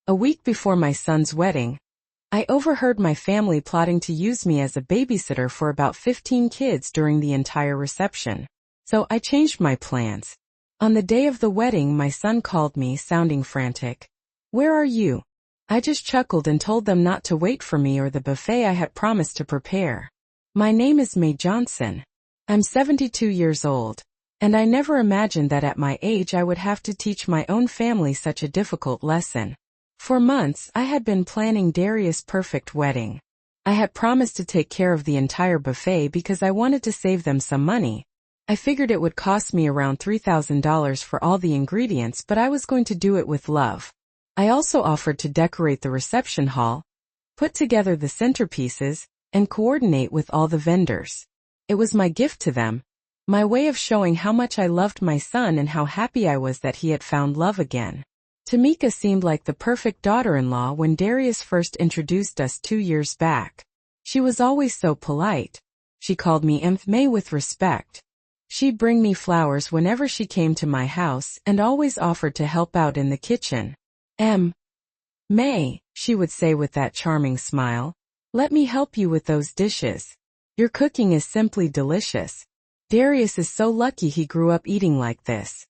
A week before my son's wedding, I overheard my family plotting to use me as a babysitter for about 15 kids during the entire reception. So I changed my plans. On the day of the wedding, my son called me, sounding frantic. "Where are you?" I just chuckled and told them not to wait for me or the buffet I had promised to prepare. My name is Mae Johnson. I'm 72 years old, and I never imagined that at my age I would have to teach my own family such a difficult lesson. For months, I had been planning Darius' perfect wedding. I had promised to take care of the entire buffet because I wanted to save them some money. I figured it would cost me around $3,000 for all the ingredients, but I was going to do it with love. I also offered to decorate the reception hall, put together the centerpieces, and coordinate with all the vendors. It was my gift to them, my way of showing how much I loved my son and how happy I was that he had found love again. Tamika seemed like the perfect daughter-in-law when Darius first introduced us 2 years back. She was always so polite. She called me May with respect. She'd bring me flowers whenever she came to my house and always offered to help out in the kitchen. May, she would say with that charming smile, "Let me help you with those dishes. Your cooking is simply delicious. Darius is so lucky he grew up eating like this."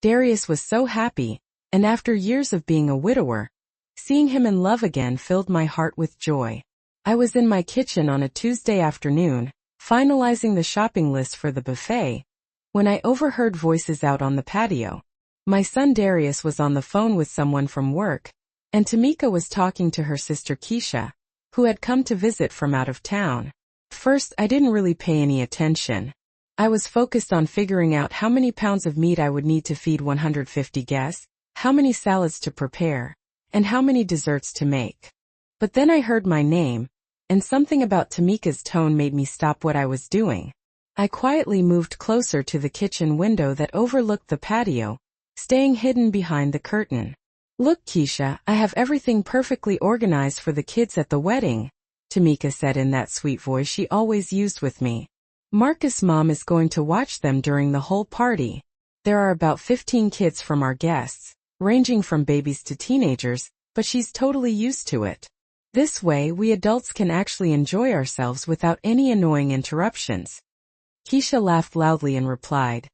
Darius was so happy, and after years of being a widower, seeing him in love again filled my heart with joy. I was in my kitchen on a Tuesday afternoon, finalizing the shopping list for the buffet, when I overheard voices out on the patio. My son Darius was on the phone with someone from work, and Tamika was talking to her sister Keisha, who had come to visit from out of town. First, I didn't really pay any attention. I was focused on figuring out how many pounds of meat I would need to feed 150 guests, how many salads to prepare, and how many desserts to make. But then I heard my name, and something about Tamika's tone made me stop what I was doing. I quietly moved closer to the kitchen window that overlooked the patio, staying hidden behind the curtain. "Look, Keisha, I have everything perfectly organized for the kids at the wedding," Tamika said in that sweet voice she always used with me. "Marcus' mom is going to watch them during the whole party. There are about 15 kids from our guests, ranging from babies to teenagers, but she's totally used to it. This way, we adults can actually enjoy ourselves without any annoying interruptions." Keisha laughed loudly and replied,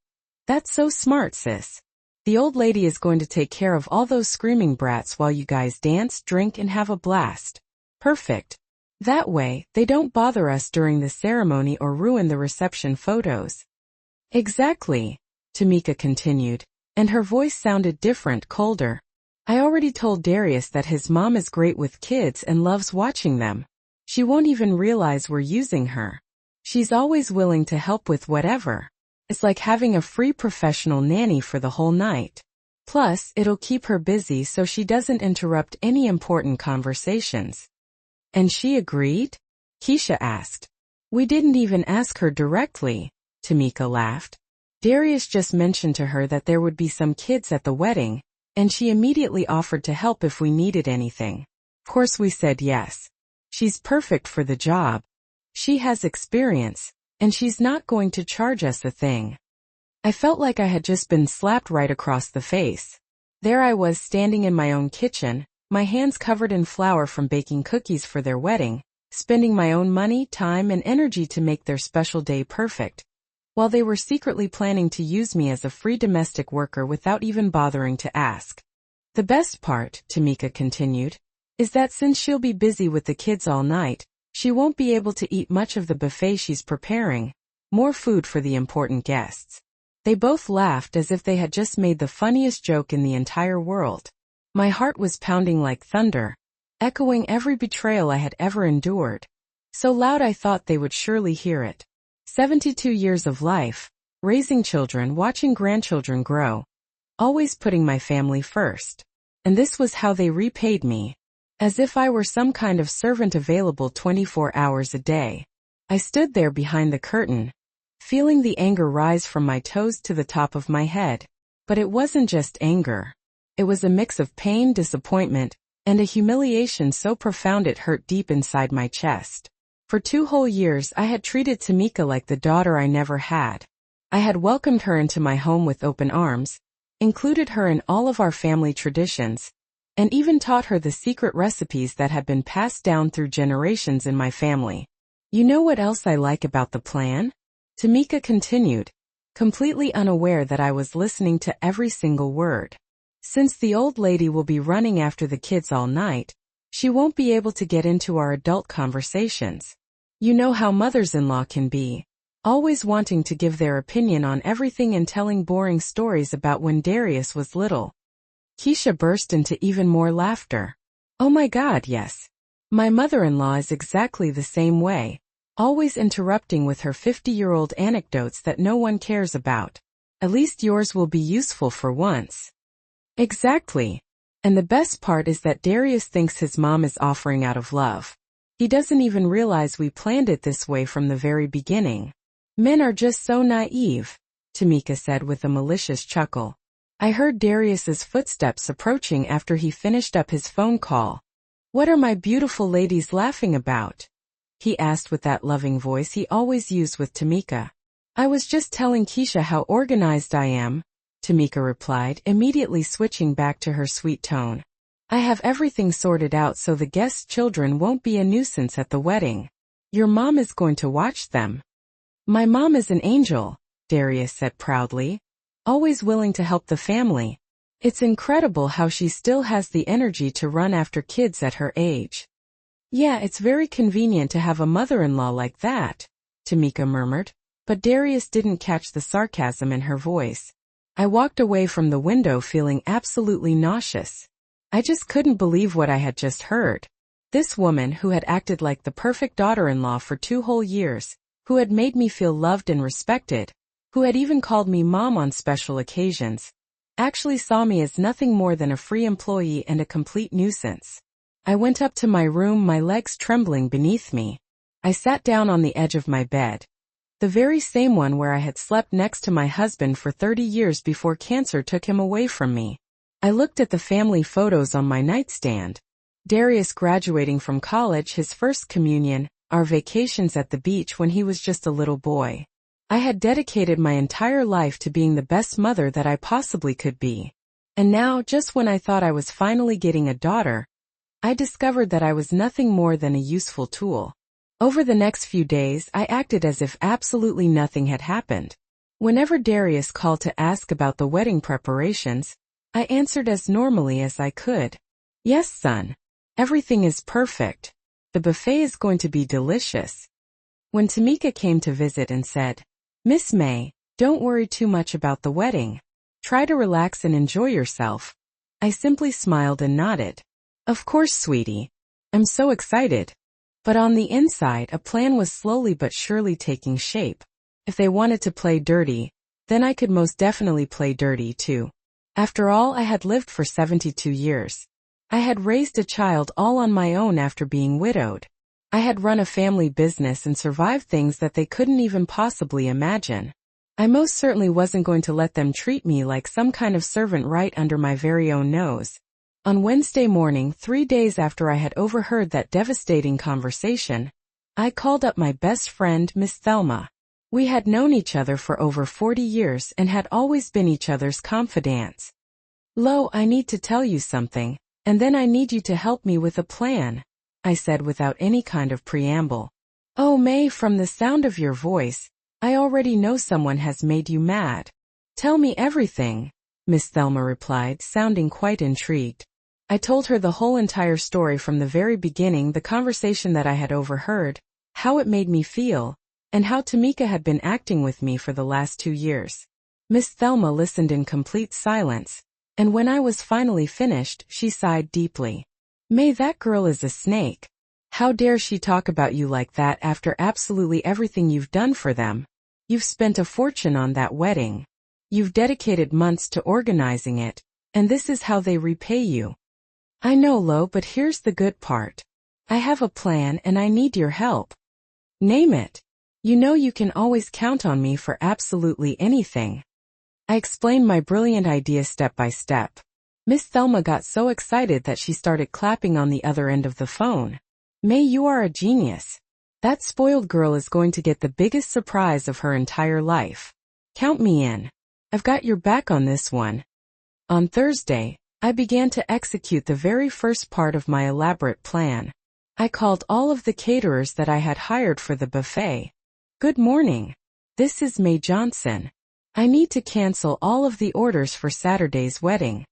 "That's so smart, sis. The old lady is going to take care of all those screaming brats while you guys dance, drink, and have a blast. Perfect. That way, they don't bother us during the ceremony or ruin the reception photos." "Exactly," Tamika continued, and her voice sounded different, colder. "I already told Darius that his mom is great with kids and loves watching them. She won't even realize we're using her. She's always willing to help with whatever. It's like having a free professional nanny for the whole night. Plus, it'll keep her busy so she doesn't interrupt any important conversations." "And she agreed?" Keisha asked. "We didn't even ask her directly," Tamika laughed. "Darius just mentioned to her that there would be some kids at the wedding, and she immediately offered to help if we needed anything. Of course we said yes. She's perfect for the job. She has experience, and she's not going to charge us a thing." I felt like I had just been slapped right across the face. There I was standing in my own kitchen, my hands covered in flour from baking cookies for their wedding, spending my own money, time, and energy to make their special day perfect, while they were secretly planning to use me as a free domestic worker without even bothering to ask. "The best part," Tamika continued, "is that since she'll be busy with the kids all night, she won't be able to eat much of the buffet she's preparing, more food for the important guests." They both laughed as if they had just made the funniest joke in the entire world. My heart was pounding like thunder, echoing every betrayal I had ever endured. So loud I thought they would surely hear it. 72 years of life, raising children, watching grandchildren grow, always putting my family first. And this was how they repaid me. As if I were some kind of servant available 24 hours a day. I stood there behind the curtain, feeling the anger rise from my toes to the top of my head. But it wasn't just anger. It was a mix of pain, disappointment, and a humiliation so profound it hurt deep inside my chest. For 2 whole years I had treated Tamika like the daughter I never had. I had welcomed her into my home with open arms, included her in all of our family traditions, and even taught her the secret recipes that had been passed down through generations in my family. You know what else I like about the plan? Tamika continued, completely unaware that I was listening to every single word. Since the old lady will be running after the kids all night, she won't be able to get into our adult conversations. You know how mothers-in-law can be, always wanting to give their opinion on everything and telling boring stories about when Darius was little. Keisha burst into even more laughter. Oh my God, yes. My mother-in-law is exactly the same way, always interrupting with her 50-year-old anecdotes that no one cares about. At least yours will be useful for once. Exactly. And the best part is that Darius thinks his mom is offering out of love. He doesn't even realize we planned it this way from the very beginning. Men are just so naive, Tamika said with a malicious chuckle. I heard Darius's footsteps approaching after he finished up his phone call. What are my beautiful ladies laughing about? He asked with that loving voice he always used with Tamika. I was just telling Keisha how organized I am, Tamika replied, immediately switching back to her sweet tone. I have everything sorted out so the guests' children won't be a nuisance at the wedding. Your mom is going to watch them. My mom is an angel, Darius said proudly, always willing to help the family. It's incredible how she still has the energy to run after kids at her age. Yeah, it's very convenient to have a mother-in-law like that, Tamika murmured, but Darius didn't catch the sarcasm in her voice. I walked away from the window feeling absolutely nauseous. I just couldn't believe what I had just heard. This woman who had acted like the perfect daughter-in-law for 2 whole years, who had made me feel loved and respected, who had even called me mom on special occasions, actually saw me as nothing more than a free employee and a complete nuisance. I went up to my room, my legs trembling beneath me. I sat down on the edge of my bed. The very same one where I had slept next to my husband for 30 years before cancer took him away from me. I looked at the family photos on my nightstand. Darius graduating from college, his first communion, our vacations at the beach when he was just a little boy. I had dedicated my entire life to being the best mother that I possibly could be. And now, just when I thought I was finally getting a daughter, I discovered that I was nothing more than a useful tool. Over the next few days, I acted as if absolutely nothing had happened. Whenever Darius called to ask about the wedding preparations, I answered as normally as I could. Yes, son. Everything is perfect. The buffet is going to be delicious. When Tamika came to visit and said, Miss May, don't worry too much about the wedding. Try to relax and enjoy yourself, I simply smiled and nodded. Of course, sweetie. I'm so excited. But on the inside, a plan was slowly but surely taking shape. If they wanted to play dirty, then I could most definitely play dirty too. After all, I had lived for 72 years. I had raised a child all on my own after being widowed. I had run a family business and survived things that they couldn't even possibly imagine. I most certainly wasn't going to let them treat me like some kind of servant right under my very own nose. On Wednesday morning, 3 days after I had overheard that devastating conversation, I called up my best friend, Miss Thelma. We had known each other for over 40 years and had always been each other's confidants. Lo, I need to tell you something, and then I need you to help me with a plan, I said without any kind of preamble. Oh, May, from the sound of your voice, I already know someone has made you mad. Tell me everything, Miss Thelma replied, sounding quite intrigued. I told her the whole entire story from the very beginning, the conversation that I had overheard, how it made me feel, and how Tamika had been acting with me for the last 2 years. Miss Thelma listened in complete silence, and when I was finally finished, she sighed deeply. May, that girl is a snake. How dare she talk about you like that after absolutely everything you've done for them? You've spent a fortune on that wedding. You've dedicated months to organizing it, and this is how they repay you. I know, Lo, but here's the good part. I have a plan and I need your help. Name it. You know you can always count on me for absolutely anything. I explained my brilliant idea step by step. Miss Thelma got so excited that she started clapping on the other end of the phone. May, you are a genius. That spoiled girl is going to get the biggest surprise of her entire life. Count me in. I've got your back on this one. On Thursday, I began to execute the very first part of my elaborate plan. I called all of the caterers that I had hired for the buffet. Good morning. This is May Johnson. I need to cancel all of the orders for Saturday's wedding.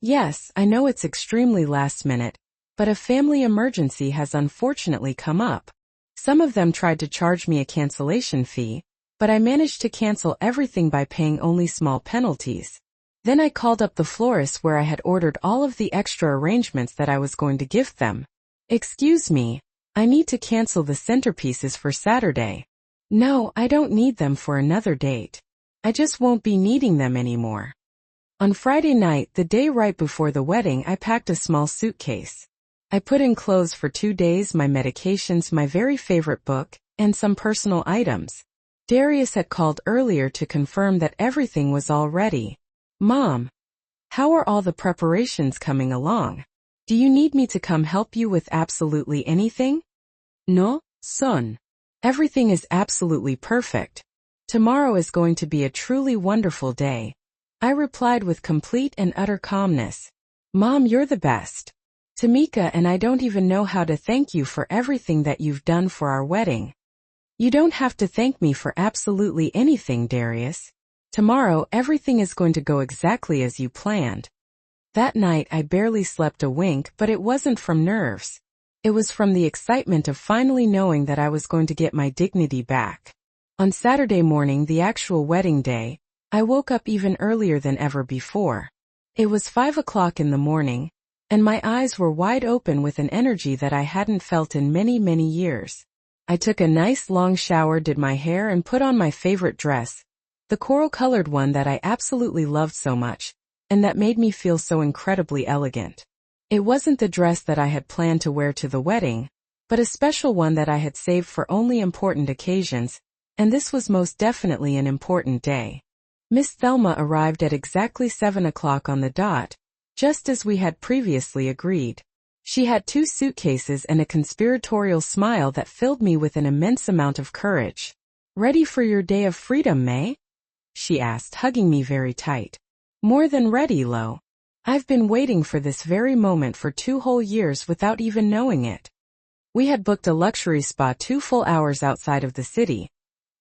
Yes, I know it's extremely last minute, but a family emergency has unfortunately come up. Some of them tried to charge me a cancellation fee, but I managed to cancel everything by paying only small penalties. Then I called up the florist where I had ordered all of the extra arrangements that I was going to gift them. Excuse me, I need to cancel the centerpieces for Saturday. No, I don't need them for another date. I just won't be needing them anymore. On Friday night, the day right before the wedding, I packed a small suitcase. I put in clothes for 2 days, my medications, my very favorite book, and some personal items. Darius had called earlier to confirm that everything was all ready. Mom, how are all the preparations coming along? Do you need me to come help you with absolutely anything? No, son. Everything is absolutely perfect. Tomorrow is going to be a truly wonderful day. I replied with complete and utter calmness. Mom, you're the best. Tamika and I don't even know how to thank you for everything that you've done for our wedding. You don't have to thank me for absolutely anything, Darius. Tomorrow, everything is going to go exactly as you planned. That night, I barely slept a wink, but it wasn't from nerves. It was from the excitement of finally knowing that I was going to get my dignity back. On Saturday morning, the actual wedding day, I woke up even earlier than ever before. It was 5 o'clock in the morning, and my eyes were wide open with an energy that I hadn't felt in many, many years. I took a nice long shower, did my hair, and put on my favorite dress, the coral-colored one that I absolutely loved so much, and that made me feel so incredibly elegant. It wasn't the dress that I had planned to wear to the wedding, but a special one that I had saved for only important occasions, and this was most definitely an important day. Miss Thelma arrived at exactly 7 o'clock on the dot, just as we had previously agreed. She had 2 suitcases and a conspiratorial smile that filled me with an immense amount of courage. Ready for your day of freedom, May? She asked, hugging me very tight. More than ready, Lo. I've been waiting for this very moment for 2 whole years without even knowing it. We had booked a luxury spa 2 full hours outside of the city,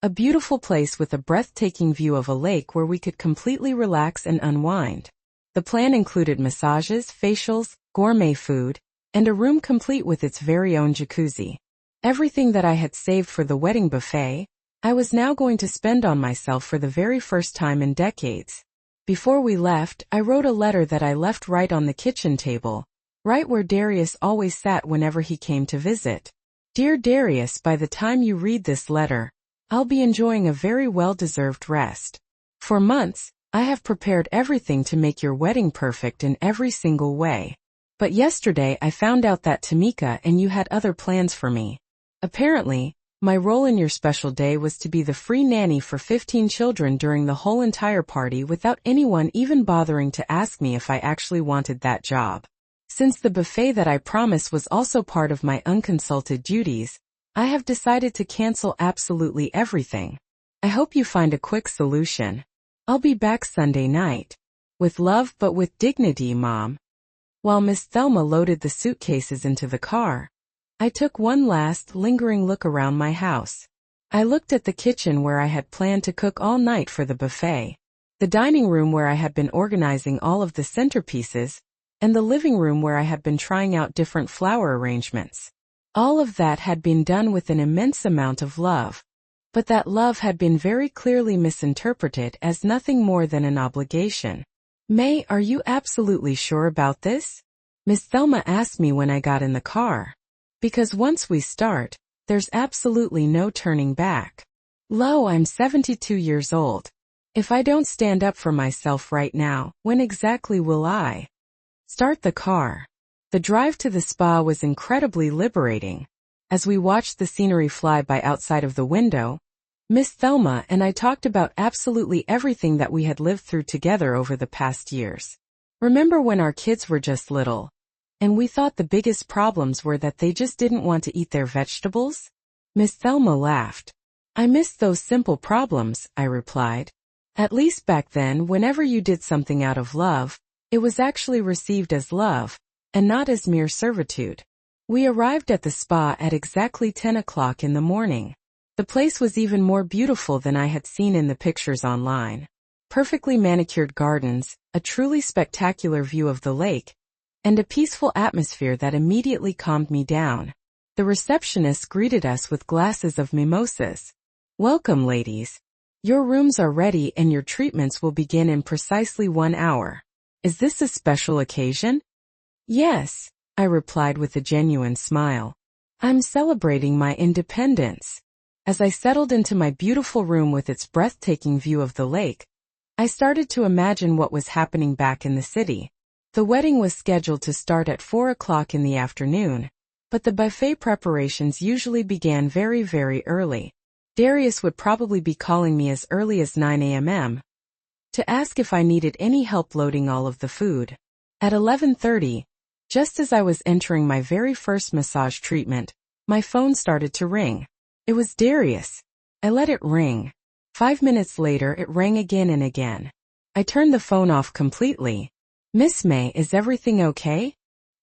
a beautiful place with a breathtaking view of a lake where we could completely relax and unwind. The plan included massages, facials, gourmet food, and a room complete with its very own jacuzzi. Everything that I had saved for the wedding buffet, I was now going to spend on myself for the very first time in decades. Before we left, I wrote a letter that I left right on the kitchen table, right where Darius always sat whenever he came to visit. Dear Darius, by the time you read this letter, I'll be enjoying a very well-deserved rest. For months, I have prepared everything to make your wedding perfect in every single way. But yesterday I found out that Tamika and you had other plans for me. Apparently, my role in your special day was to be the free nanny for 15 children during the whole entire party without anyone even bothering to ask me if I actually wanted that job. Since the buffet that I promised was also part of my unconsulted duties, I have decided to cancel absolutely everything. I hope you find a quick solution. I'll be back Sunday night. With love but with dignity, Mom. While Miss Thelma loaded the suitcases into the car, I took one last, lingering look around my house. I looked at the kitchen where I had planned to cook all night for the buffet, the dining room where I had been organizing all of the centerpieces, and the living room where I had been trying out different flower arrangements. All of that had been done with an immense amount of love. But that love had been very clearly misinterpreted as nothing more than an obligation. May, are you absolutely sure about this? Miss Thelma asked me when I got in the car. Because once we start, there's absolutely no turning back. Lo, I'm 72 years old. If I don't stand up for myself right now, when exactly will I? Start the car. The drive to the spa was incredibly liberating. As we watched the scenery fly by outside of the window, Miss Thelma and I talked about absolutely everything that we had lived through together over the past years. Remember when our kids were just little, and we thought the biggest problems were that they just didn't want to eat their vegetables? Miss Thelma laughed. I miss those simple problems, I replied. At least back then, whenever you did something out of love, It was actually received as love, and not as mere servitude. We arrived at the spa at exactly 10 o'clock in the morning. The place was even more beautiful than I had seen in the pictures online. Perfectly manicured gardens, a truly spectacular view of the lake, and a peaceful atmosphere that immediately calmed me down. The receptionist greeted us with glasses of mimosas. "Welcome, ladies. Your rooms are ready and your treatments will begin in precisely 1 hour. Is this a special occasion?" "Yes," I replied with a genuine smile. "I'm celebrating my independence." As I settled into my beautiful room with its breathtaking view of the lake, I started to imagine what was happening back in the city. The wedding was scheduled to start at 4 o'clock in the afternoon, but the buffet preparations usually began very, very early. Darius would probably be calling me as early as 9 a.m. to ask if I needed any help loading all of the food. At 11:30, just as I was entering my very first massage treatment, my phone started to ring. It was Darius. I let it ring. 5 minutes later it rang again and again. I turned the phone off completely. "Miss May, is everything okay?"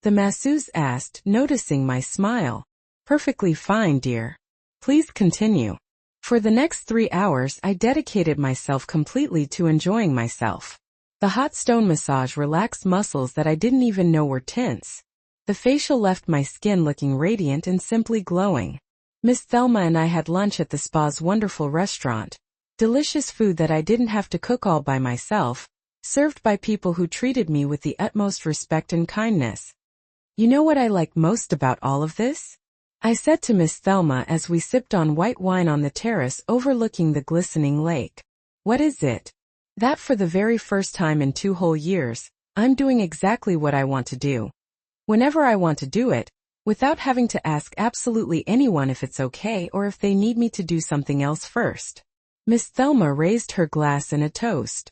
the masseuse asked, noticing my smile. "Perfectly fine, dear. Please continue." For the next 3 hours I dedicated myself completely to enjoying myself. The hot stone massage relaxed muscles that I didn't even know were tense. The facial left my skin looking radiant and simply glowing. Miss Thelma and I had lunch at the spa's wonderful restaurant. Delicious food that I didn't have to cook all by myself, served by people who treated me with the utmost respect and kindness. "You know what I like most about all of this?" I said to Miss Thelma as we sipped on white wine on the terrace overlooking the glistening lake. "What is it?" "That for the very first time in 2 whole years, I'm doing exactly what I want to do. Whenever I want to do it, without having to ask absolutely anyone if it's okay or if they need me to do something else first." Miss Thelma raised her glass in a toast.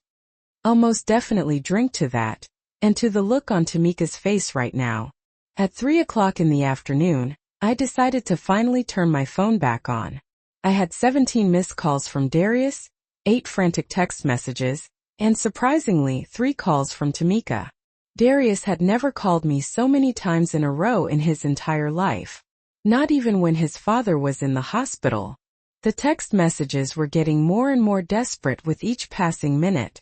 "I'll most definitely drink to that, and to the look on Tamika's face right now." At 3 o'clock in the afternoon, I decided to finally turn my phone back on. I had 17 missed calls from Darius, 8 frantic text messages, and surprisingly 3 calls from Tamika. Darius had never called me so many times in a row in his entire life. Not even when his father was in the hospital. The text messages were getting more and more desperate with each passing minute.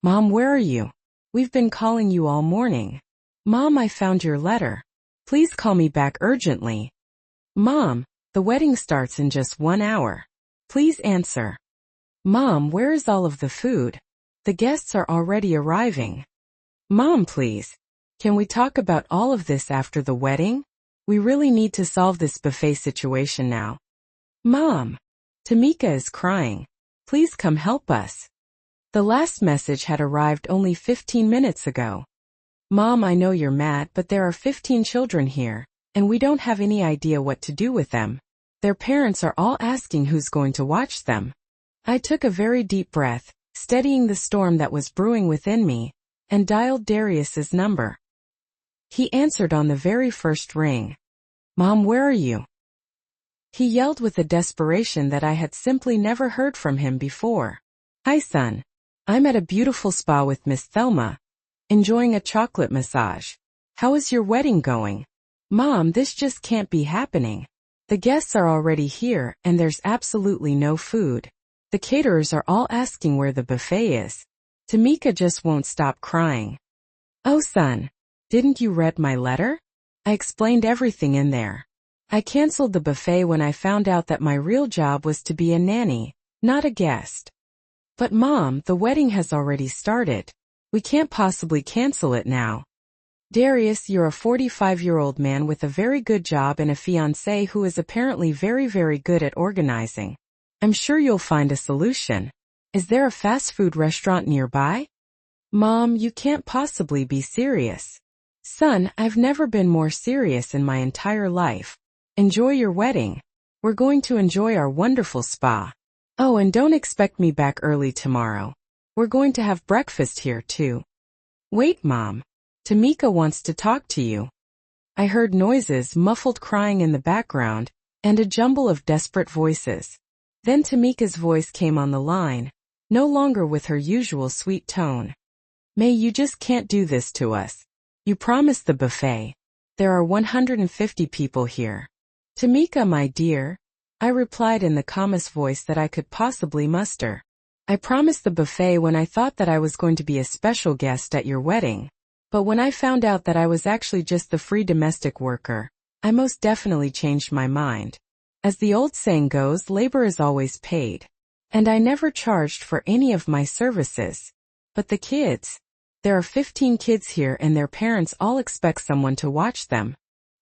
"Mom, where are you? We've been calling you all morning." "Mom, I found your letter. Please call me back urgently." "Mom, the wedding starts in just 1 hour. Please answer." "Mom, where is all of the food? The guests are already arriving." "Mom, please. Can we talk about all of this after the wedding? We really need to solve this buffet situation now." "Mom, Tamika is crying. Please come help us." The last message had arrived only 15 minutes ago. "Mom, I know you're mad, but there are 15 children here, and we don't have any idea what to do with them. Their parents are all asking who's going to watch them." I took a very deep breath, steadying the storm that was brewing within me, and dialed Darius's number. He answered on the very first ring. "Mom, where are you?" He yelled with a desperation that I had simply never heard from him before. "Hi, son. I'm at a beautiful spa with Miss Thelma, enjoying a chocolate massage. How is your wedding going?" "Mom, this just can't be happening. The guests are already here, and there's absolutely no food. The caterers are all asking where the buffet is. Tamika just won't stop crying." "Oh, son, didn't you read my letter? I explained everything in there. I canceled the buffet when I found out that my real job was to be a nanny, not a guest." "But Mom, the wedding has already started. We can't possibly cancel it now." "Darius, you're a 45-year-old man with a very good job and a fiancé who is apparently very, very good at organizing. I'm sure you'll find a solution. Is there a fast food restaurant nearby?" "Mom, you can't possibly be serious." "Son, I've never been more serious in my entire life. Enjoy your wedding. We're going to enjoy our wonderful spa. Oh, and don't expect me back early tomorrow. We're going to have breakfast here too." "Wait, Mom. Tamika wants to talk to you." I heard noises, muffled crying in the background, and a jumble of desperate voices. Then Tamika's voice came on the line, no longer with her usual sweet tone. May, you just can't do this to us. You promised the buffet. There are 150 people here. Tamika, my dear, I replied in the calmest voice that I could possibly muster. I promised the buffet when I thought that I was going to be a special guest at your wedding. But when I found out that I was actually just the free domestic worker, I most definitely changed my mind. As the old saying goes, labor is always paid. And I never charged for any of my services. But the kids. There are 15 kids here and their parents all expect someone to watch them.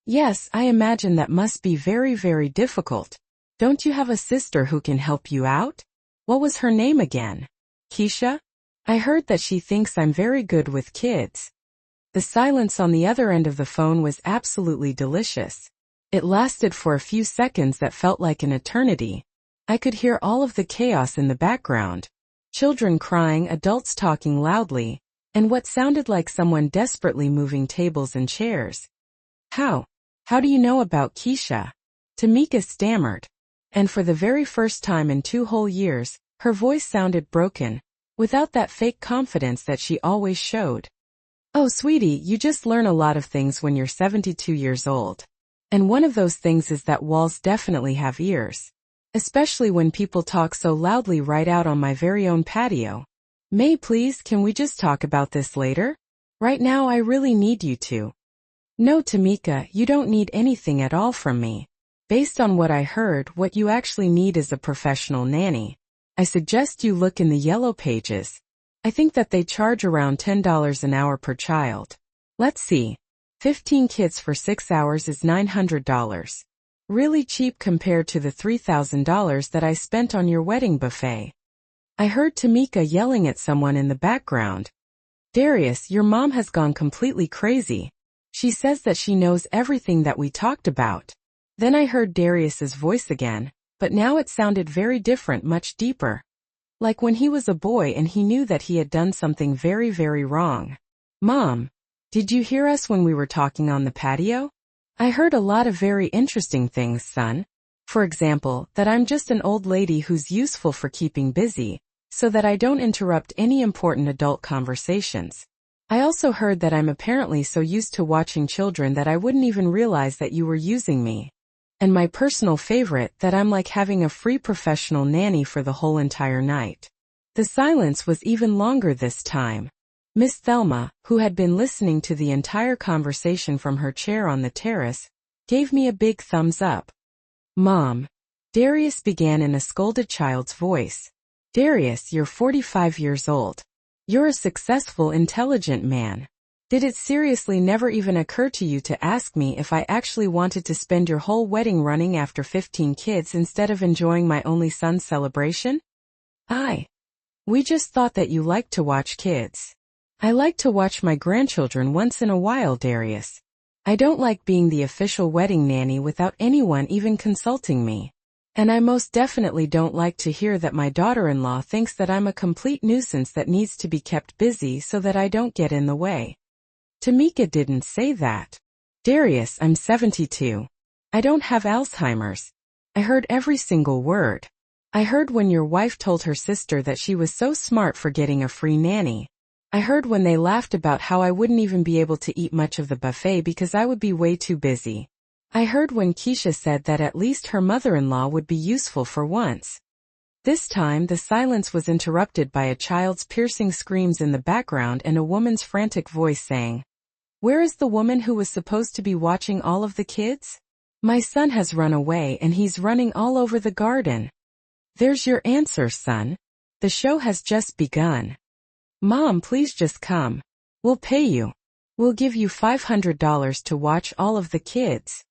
Yes, I imagine that must be very, very difficult. Don't you have a sister who can help you out? What was her name again? Keisha? I heard that she thinks I'm very good with kids. The silence on the other end of the phone was absolutely delicious. It lasted for a few seconds that felt like an eternity. I could hear all of the chaos in the background. Children crying, adults talking loudly, and what sounded like someone desperately moving tables and chairs. How do you know about Keisha? Tamika stammered. And for the very first time in 2 whole years, her voice sounded broken, without that fake confidence that she always showed. Oh, sweetie, you just learn a lot of things when you're 72 years old. And one of those things is that walls definitely have ears. Especially when people talk so loudly right out on my very own patio. May, please, can we just talk about this later? Right now I really need you to. No, Tamika, you don't need anything at all from me. Based on what I heard, what you actually need is a professional nanny. I suggest you look in the yellow pages. I think that they charge around $10 an hour per child. Let's see. 15 kids for 6 hours is $900. Really cheap compared to the $3,000 that I spent on your wedding buffet. I heard Tamika yelling at someone in the background. Darius, your mom has gone completely crazy. She says that she knows everything that we talked about. Then I heard Darius's voice again, but now it sounded very different, much deeper. Like when he was a boy and he knew that he had done something very, very wrong. Mom, did you hear us when we were talking on the patio? I heard a lot of very interesting things, son. For example, that I'm just an old lady who's useful for keeping busy, so that I don't interrupt any important adult conversations. I also heard that I'm apparently so used to watching children that I wouldn't even realize that you were using me. And my personal favorite, that I'm like having a free professional nanny for the whole entire night. The silence was even longer this time. Miss Thelma, who had been listening to the entire conversation from her chair on the terrace, gave me a big thumbs up. Mom, Darius began in a scolded child's voice. Darius, you're 45 years old. You're a successful, intelligent man. Did it seriously never even occur to you to ask me if I actually wanted to spend your whole wedding running after 15 kids instead of enjoying my only son's celebration? We just thought that you liked to watch kids. I like to watch my grandchildren once in a while, Darius. I don't like being the official wedding nanny without anyone even consulting me. And I most definitely don't like to hear that my daughter-in-law thinks that I'm a complete nuisance that needs to be kept busy so that I don't get in the way. Tamika didn't say that. Darius, I'm 72. I don't have Alzheimer's. I heard every single word. I heard when your wife told her sister that she was so smart for getting a free nanny. I heard when they laughed about how I wouldn't even be able to eat much of the buffet because I would be way too busy. I heard when Keisha said that at least her mother-in-law would be useful for once. This time the silence was interrupted by a child's piercing screams in the background and a woman's frantic voice saying, "Where is the woman who was supposed to be watching all of the kids? My son has run away and he's running all over the garden." There's your answer, son. The show has just begun. Mom, please just come. We'll pay you. We'll give you $500 to watch all of the kids.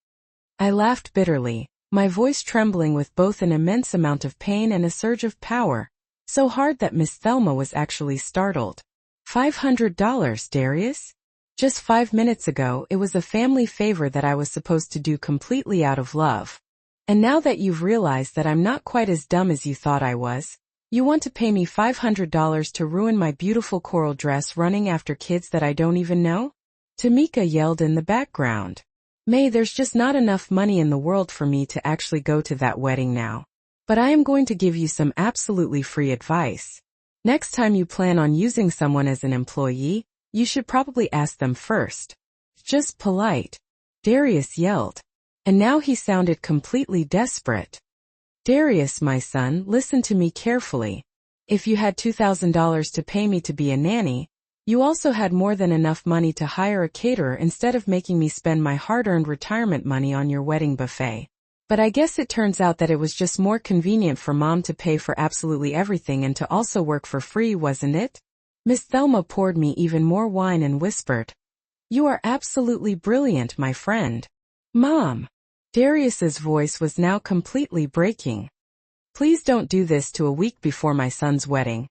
I laughed bitterly, my voice trembling with both an immense amount of pain and a surge of power, so hard that Miss Thelma was actually startled. $500, Darius? Just 5 minutes ago it was a family favor that I was supposed to do completely out of love. And now that you've realized that I'm not quite as dumb as you thought I was, you want to pay me $500 to ruin my beautiful coral dress running after kids that I don't even know? Tamika yelled in the background. May, there's just not enough money in the world for me to actually go to that wedding now. But I am going to give you some absolutely free advice. Next time you plan on using someone as an employee, you should probably ask them first. Just polite. Darius yelled. And now he sounded completely desperate. Darius, my son, listen to me carefully. If you had $2,000 to pay me to be a nanny, you also had more than enough money to hire a caterer instead of making me spend my hard-earned retirement money on your wedding buffet. But I guess it turns out that it was just more convenient for Mom to pay for absolutely everything and to also work for free, wasn't it? Miss Thelma poured me even more wine and whispered, "You are absolutely brilliant, my friend." Mom. Darius's voice was now completely breaking. Please don't do this to a week before my son's wedding.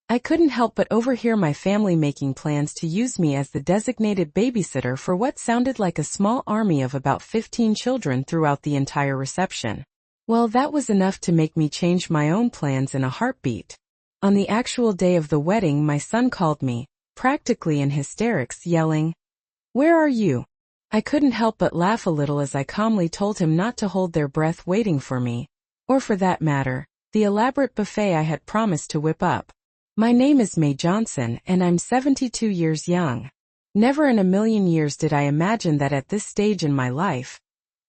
I couldn't help but overhear my family making plans to use me as the designated babysitter for what sounded like a small army of about 15 children throughout the entire reception. Well, that was enough to make me change my own plans in a heartbeat. On the actual day of the wedding, my son called me, practically in hysterics, yelling, "Where are you?" I couldn't help but laugh a little as I calmly told him not to hold their breath waiting for me, or for that matter, the elaborate buffet I had promised to whip up. My name is May Johnson, and I'm 72 years young. Never in a million years did I imagine that at this stage in my life,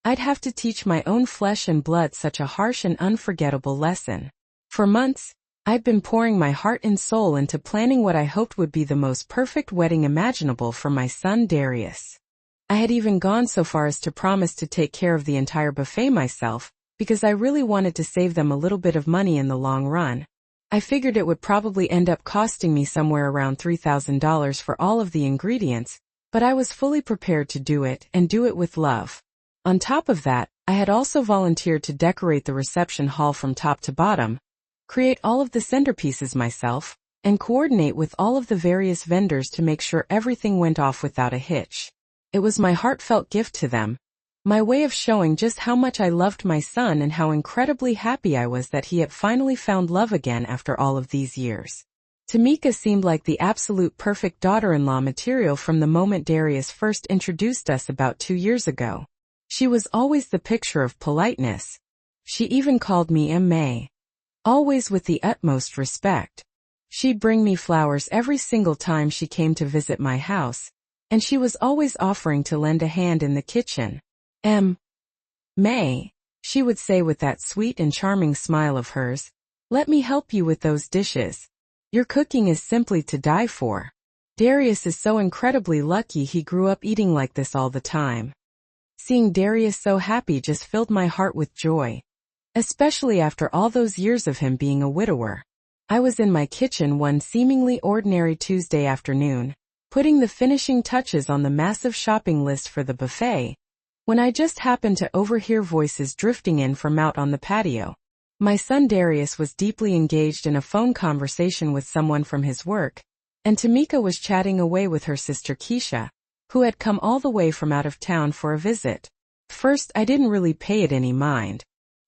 I'd have to teach my own flesh and blood such a harsh and unforgettable lesson. For months, I'd been pouring my heart and soul into planning what I hoped would be the most perfect wedding imaginable for my son Darius. I had even gone so far as to promise to take care of the entire buffet myself, because I really wanted to save them a little bit of money in the long run. I figured it would probably end up costing me somewhere around $3,000 for all of the ingredients, but I was fully prepared to do it and do it with love. On top of that, I had also volunteered to decorate the reception hall from top to bottom, create all of the centerpieces myself, and coordinate with all of the various vendors to make sure everything went off without a hitch. It was my heartfelt gift to them, my way of showing just how much I loved my son and how incredibly happy I was that he had finally found love again after all of these years. Tamika seemed like the absolute perfect daughter-in-law material from the moment Darius first introduced us about 2 years ago. She was always the picture of politeness. She even called me May. Always with the utmost respect. She'd bring me flowers every single time she came to visit my house, and she was always offering to lend a hand in the kitchen. May, she would say with that sweet and charming smile of hers, let me help you with those dishes. Your cooking is simply to die for. Darius is so incredibly lucky he grew up eating like this all the time. Seeing Darius so happy just filled my heart with joy, especially after all those years of him being a widower. I was in my kitchen one seemingly ordinary Tuesday afternoon, putting the finishing touches on the massive shopping list for the buffet, when I just happened to overhear voices drifting in from out on the patio. My son Darius was deeply engaged in a phone conversation with someone from his work, and Tamika was chatting away with her sister Keisha, who had come all the way from out of town for a visit. First, I didn't really pay it any mind.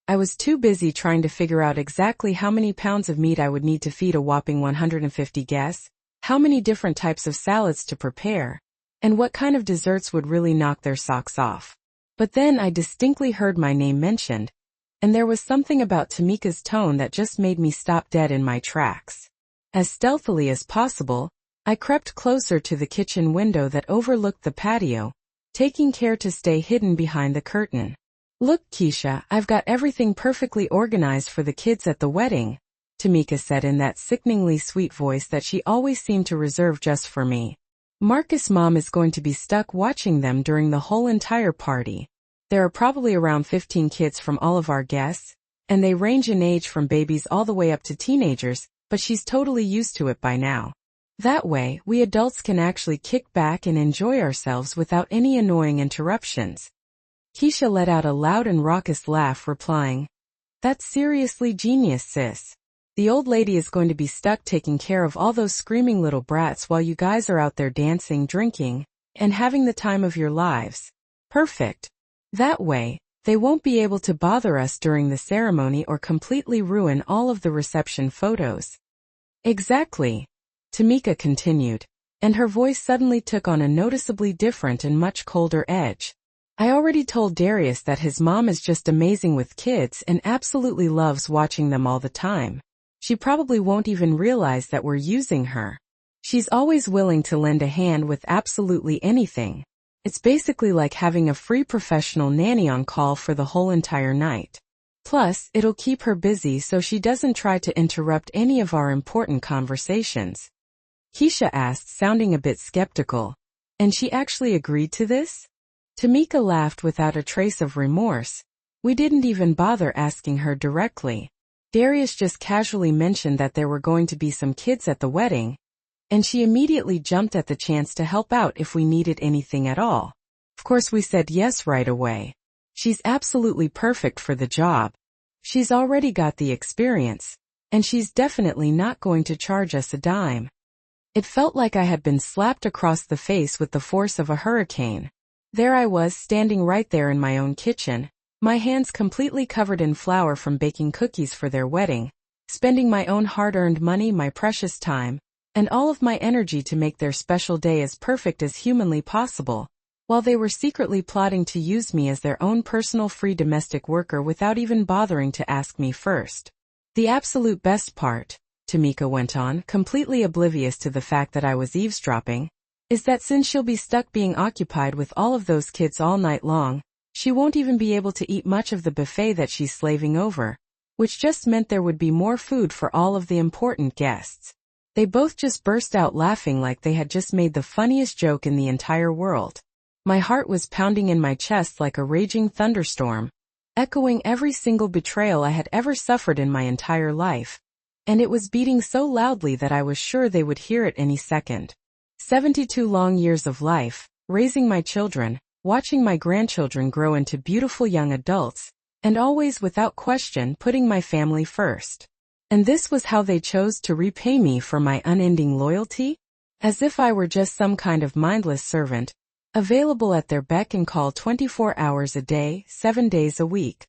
I was too busy trying to figure out exactly how many pounds of meat I would need to feed a whopping 150 guests, how many different types of salads to prepare, and what kind of desserts would really knock their socks off. But then I distinctly heard my name mentioned, and there was something about Tamika's tone that just made me stop dead in my tracks. As stealthily as possible, I crept closer to the kitchen window that overlooked the patio, taking care to stay hidden behind the curtain. Look, Keisha, I've got everything perfectly organized for the kids at the wedding, Tamika said in that sickeningly sweet voice that she always seemed to reserve just for me. Marcus' mom is going to be stuck watching them during the whole entire party. There are probably around 15 kids from all of our guests, and they range in age from babies all the way up to teenagers, but she's totally used to it by now. That way, we adults can actually kick back and enjoy ourselves without any annoying interruptions. Keisha let out a loud and raucous laugh, replying, "That's seriously genius, sis. The old lady is going to be stuck taking care of all those screaming little brats while you guys are out there dancing, drinking, and having the time of your lives. Perfect. That way, they won't be able to bother us during the ceremony or completely ruin all of the reception photos." Exactly, Tamika continued, and her voice suddenly took on a noticeably different and much colder edge. I already told Darius that his mom is just amazing with kids and absolutely loves watching them all the time. She probably won't even realize that we're using her. She's always willing to lend a hand with absolutely anything. It's basically like having a free professional nanny on call for the whole entire night. Plus, it'll keep her busy so she doesn't try to interrupt any of our important conversations. Keisha asked, sounding a bit skeptical. And she actually agreed to this? Tamika laughed without a trace of remorse. We didn't even bother asking her directly. Darius just casually mentioned that there were going to be some kids at the wedding, and she immediately jumped at the chance to help out if we needed anything at all. Of course we said yes right away. She's absolutely perfect for the job. She's already got the experience, and she's definitely not going to charge us a dime. It felt like I had been slapped across the face with the force of a hurricane. There I was, standing right there in my own kitchen, my hands completely covered in flour from baking cookies for their wedding, spending my own hard-earned money, my precious time, and all of my energy to make their special day as perfect as humanly possible, while they were secretly plotting to use me as their own personal free domestic worker without even bothering to ask me first. The absolute best part, Tamika went on, completely oblivious to the fact that I was eavesdropping, is that since she'll be stuck being occupied with all of those kids all night long, she won't even be able to eat much of the buffet that she's slaving over, which just meant there would be more food for all of the important guests. They both just burst out laughing like they had just made the funniest joke in the entire world. My heart was pounding in my chest like a raging thunderstorm, echoing every single betrayal I had ever suffered in my entire life. And it was beating so loudly that I was sure they would hear it any second. 72 long years of life, raising my children, watching my grandchildren grow into beautiful young adults, and always without question putting my family first. And this was how they chose to repay me for my unending loyalty? As if I were just some kind of mindless servant, available at their beck and call 24 hours a day, 7 days a week.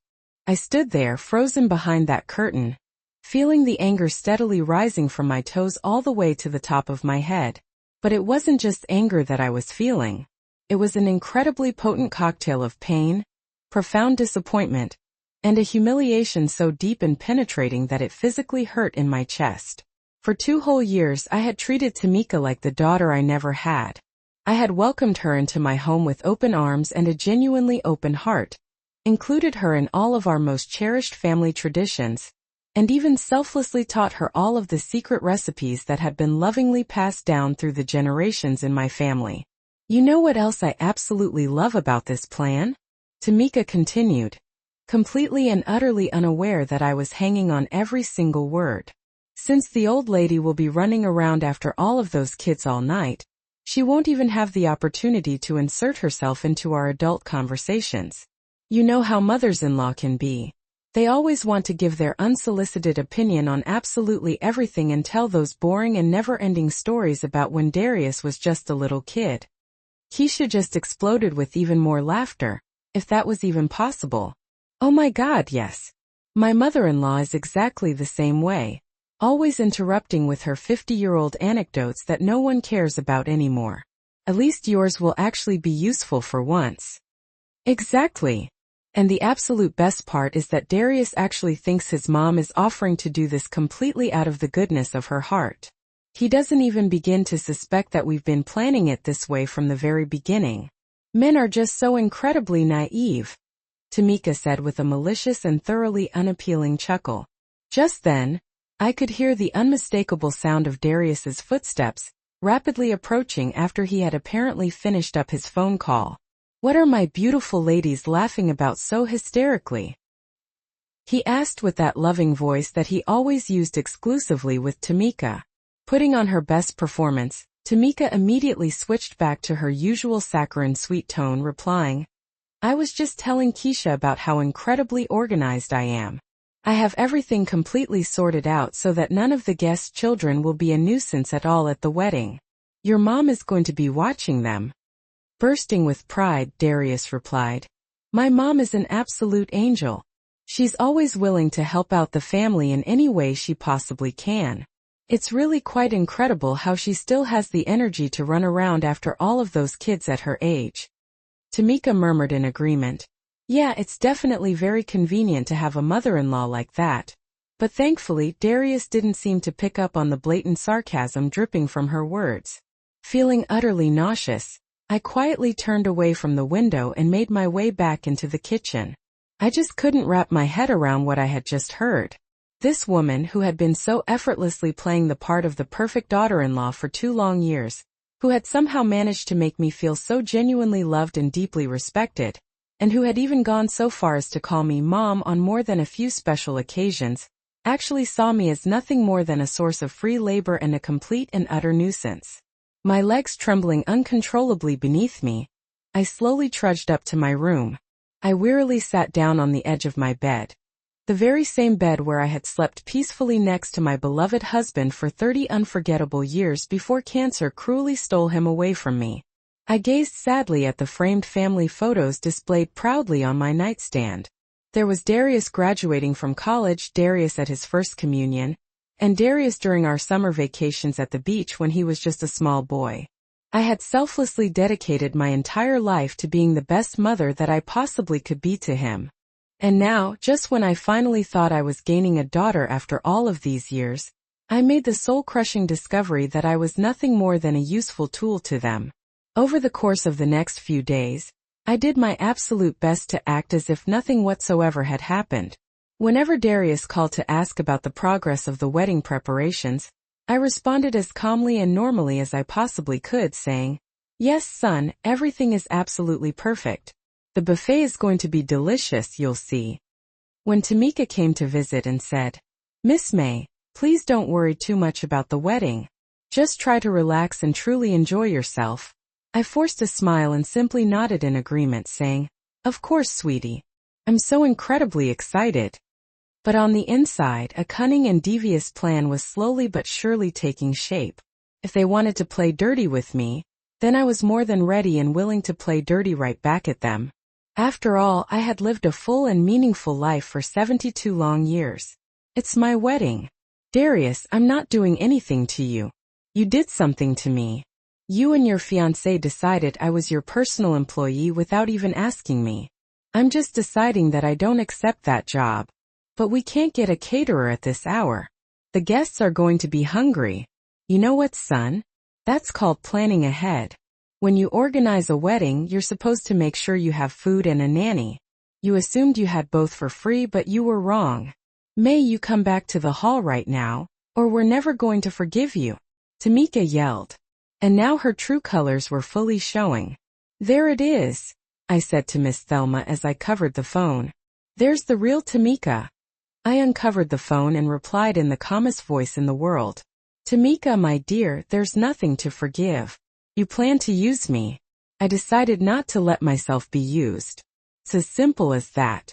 I stood there frozen behind that curtain, feeling the anger steadily rising from my toes all the way to the top of my head. But it wasn't just anger that I was feeling. It was an incredibly potent cocktail of pain, profound disappointment, and a humiliation so deep and penetrating that it physically hurt in my chest. For 2 whole years I had treated Tamika like the daughter I never had. I had welcomed her into my home with open arms and a genuinely open heart, included her in all of our most cherished family traditions, and even selflessly taught her all of the secret recipes that had been lovingly passed down through the generations in my family. You know what else I absolutely love about this plan? Tamika continued, completely and utterly unaware that I was hanging on every single word. Since the old lady will be running around after all of those kids all night, she won't even have the opportunity to insert herself into our adult conversations. You know how mothers-in-law can be. They always want to give their unsolicited opinion on absolutely everything and tell those boring and never-ending stories about when Darius was just a little kid. Keisha just exploded with even more laughter, if that was even possible. Oh my God, yes. My mother-in-law is exactly the same way, always interrupting with her 50-year-old anecdotes that no one cares about anymore. At least yours will actually be useful for once. Exactly. And the absolute best part is that Darius actually thinks his mom is offering to do this completely out of the goodness of her heart. He doesn't even begin to suspect that we've been planning it this way from the very beginning. Men are just so incredibly naive, Tamika said with a malicious and thoroughly unappealing chuckle. Just then, I could hear the unmistakable sound of Darius's footsteps, rapidly approaching after he had apparently finished up his phone call. What are my beautiful ladies laughing about so hysterically? He asked with that loving voice that he always used exclusively with Tamika. Putting on her best performance, Tamika immediately switched back to her usual saccharine sweet tone, replying, I was just telling Keisha about how incredibly organized I am. I have everything completely sorted out so that none of the guests' children will be a nuisance at all at the wedding. Your mom is going to be watching them. Bursting with pride, Darius replied, My mom is an absolute angel. She's always willing to help out the family in any way she possibly can. It's really quite incredible how she still has the energy to run around after all of those kids at her age. Tamika murmured in agreement. Yeah, it's definitely very convenient to have a mother-in-law like that. But thankfully, Darius didn't seem to pick up on the blatant sarcasm dripping from her words. Feeling utterly nauseous, I quietly turned away from the window and made my way back into the kitchen. I just couldn't wrap my head around what I had just heard. This woman, who had been so effortlessly playing the part of the perfect daughter-in-law for 2 long years, who had somehow managed to make me feel so genuinely loved and deeply respected, and who had even gone so far as to call me Mom on more than a few special occasions, actually saw me as nothing more than a source of free labor and a complete and utter nuisance. My legs trembling uncontrollably beneath me, I slowly trudged up to my room. I wearily sat down on the edge of my bed. The very same bed where I had slept peacefully next to my beloved husband for 30 unforgettable years before cancer cruelly stole him away from me. I gazed sadly at the framed family photos displayed proudly on my nightstand. There was Darius graduating from college, Darius at his first communion, and Darius during our summer vacations at the beach when he was just a small boy. I had selflessly dedicated my entire life to being the best mother that I possibly could be to him. And now, just when I finally thought I was gaining a daughter after all of these years, I made the soul-crushing discovery that I was nothing more than a useful tool to them. Over the course of the next few days, I did my absolute best to act as if nothing whatsoever had happened. Whenever Darius called to ask about the progress of the wedding preparations, I responded as calmly and normally as I possibly could, saying, "Yes, son, everything is absolutely perfect. The buffet is going to be delicious, you'll see." When Tamika came to visit and said, "Miss May, please don't worry too much about the wedding. Just try to relax and truly enjoy yourself," I forced a smile and simply nodded in agreement, saying, "Of course, sweetie. I'm so incredibly excited." But on the inside, a cunning and devious plan was slowly but surely taking shape. If they wanted to play dirty with me, then I was more than ready and willing to play dirty right back at them. After all, I had lived a full and meaningful life for 72 long years. It's my wedding. Darius, I'm not doing anything to you. You did something to me. You and your fiancé decided I was your personal employee without even asking me. I'm just deciding that I don't accept that job. But we can't get a caterer at this hour. The guests are going to be hungry. You know what, son? That's called planning ahead. When you organize a wedding, you're supposed to make sure you have food and a nanny. You assumed you had both for free, but you were wrong. May you come back to the hall right now, or we're never going to forgive you," Tamika yelled. And now her true colors were fully showing. "There it is," I said to Miss Thelma as I covered the phone. "There's the real Tamika." I uncovered the phone and replied in the calmest voice in the world. "Tamika, my dear, there's nothing to forgive. You plan to use me. I decided not to let myself be used. It's as simple as that.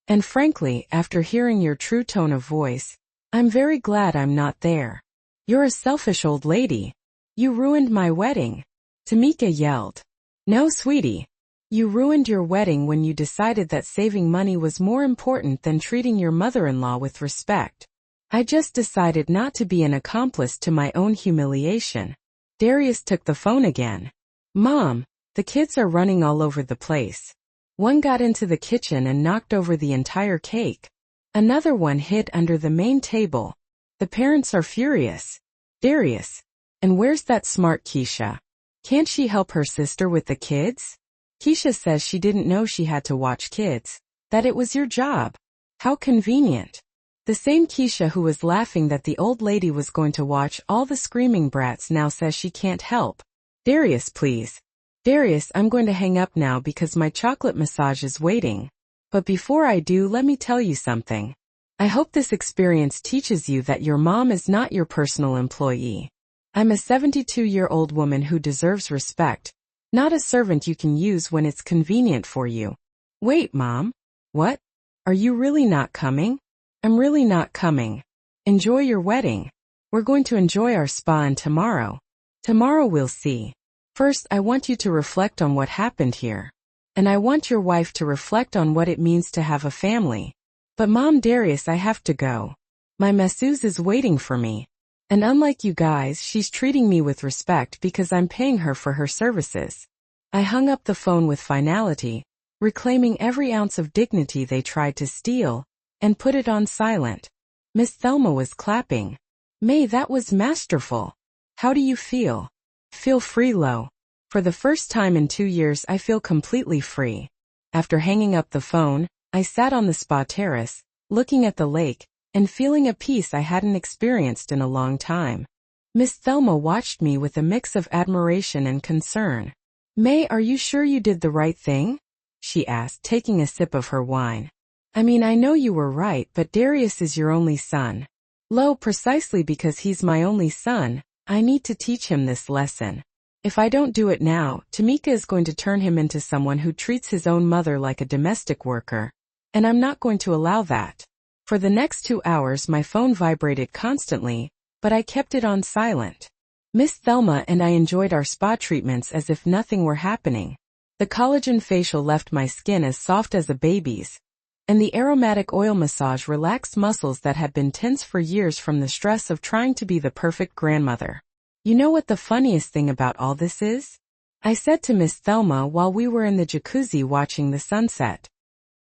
And frankly, after hearing your true tone of voice, I'm very glad I'm not there. You're a selfish old lady. You ruined my wedding," Tamika yelled. "No, sweetie. You ruined your wedding when you decided that saving money was more important than treating your mother-in-law with respect. I just decided not to be an accomplice to my own humiliation." Darius took the phone again. "Mom, the kids are running all over the place. One got into the kitchen and knocked over the entire cake. Another one hid under the main table. The parents are furious. Darius, and where's that smart Keisha? Can't she help her sister with the kids? Keisha says she didn't know she had to watch kids, that it was your job. How convenient." The same Keisha who was laughing that the old lady was going to watch all the screaming brats now says she can't help. "Darius, please. Darius, I'm going to hang up now because my chocolate massage is waiting. But before I do, let me tell you something. I hope this experience teaches you that your mom is not your personal employee. I'm a 72-year-old woman who deserves respect, not a servant you can use when it's convenient for you." "Wait, Mom. What? Are you really not coming?" "I'm really not coming. Enjoy your wedding. We're going to enjoy our spa and tomorrow. Tomorrow we'll see. First, I want you to reflect on what happened here. And I want your wife to reflect on what it means to have a family. But Mom, Darius, I have to go. My masseuse is waiting for me. And unlike you guys, she's treating me with respect because I'm paying her for her services." I hung up the phone with finality, reclaiming every ounce of dignity they tried to steal, and put it on silent. Miss Thelma was clapping. May, that was masterful. How do you feel? Feel free, Lo. For the first time in 2 years I feel completely free. After hanging up the phone, I sat on the spa terrace, looking at the lake, and feeling a peace I hadn't experienced in a long time. Miss Thelma watched me with a mix of admiration and concern. May, are you sure you did the right thing? She asked, taking a sip of her wine. I mean, I know you were right, but Darius is your only son. Lo, precisely because he's my only son, I need to teach him this lesson. If I don't do it now, Tamika is going to turn him into someone who treats his own mother like a domestic worker. And I'm not going to allow that. For the next 2 hours my phone vibrated constantly, but I kept it on silent. Miss Thelma and I enjoyed our spa treatments as if nothing were happening. The collagen facial left my skin as soft as a baby's, and the aromatic oil massage relaxed muscles that had been tense for years from the stress of trying to be the perfect grandmother. You know what the funniest thing about all this is? I said to Miss Thelma while we were in the jacuzzi watching the sunset.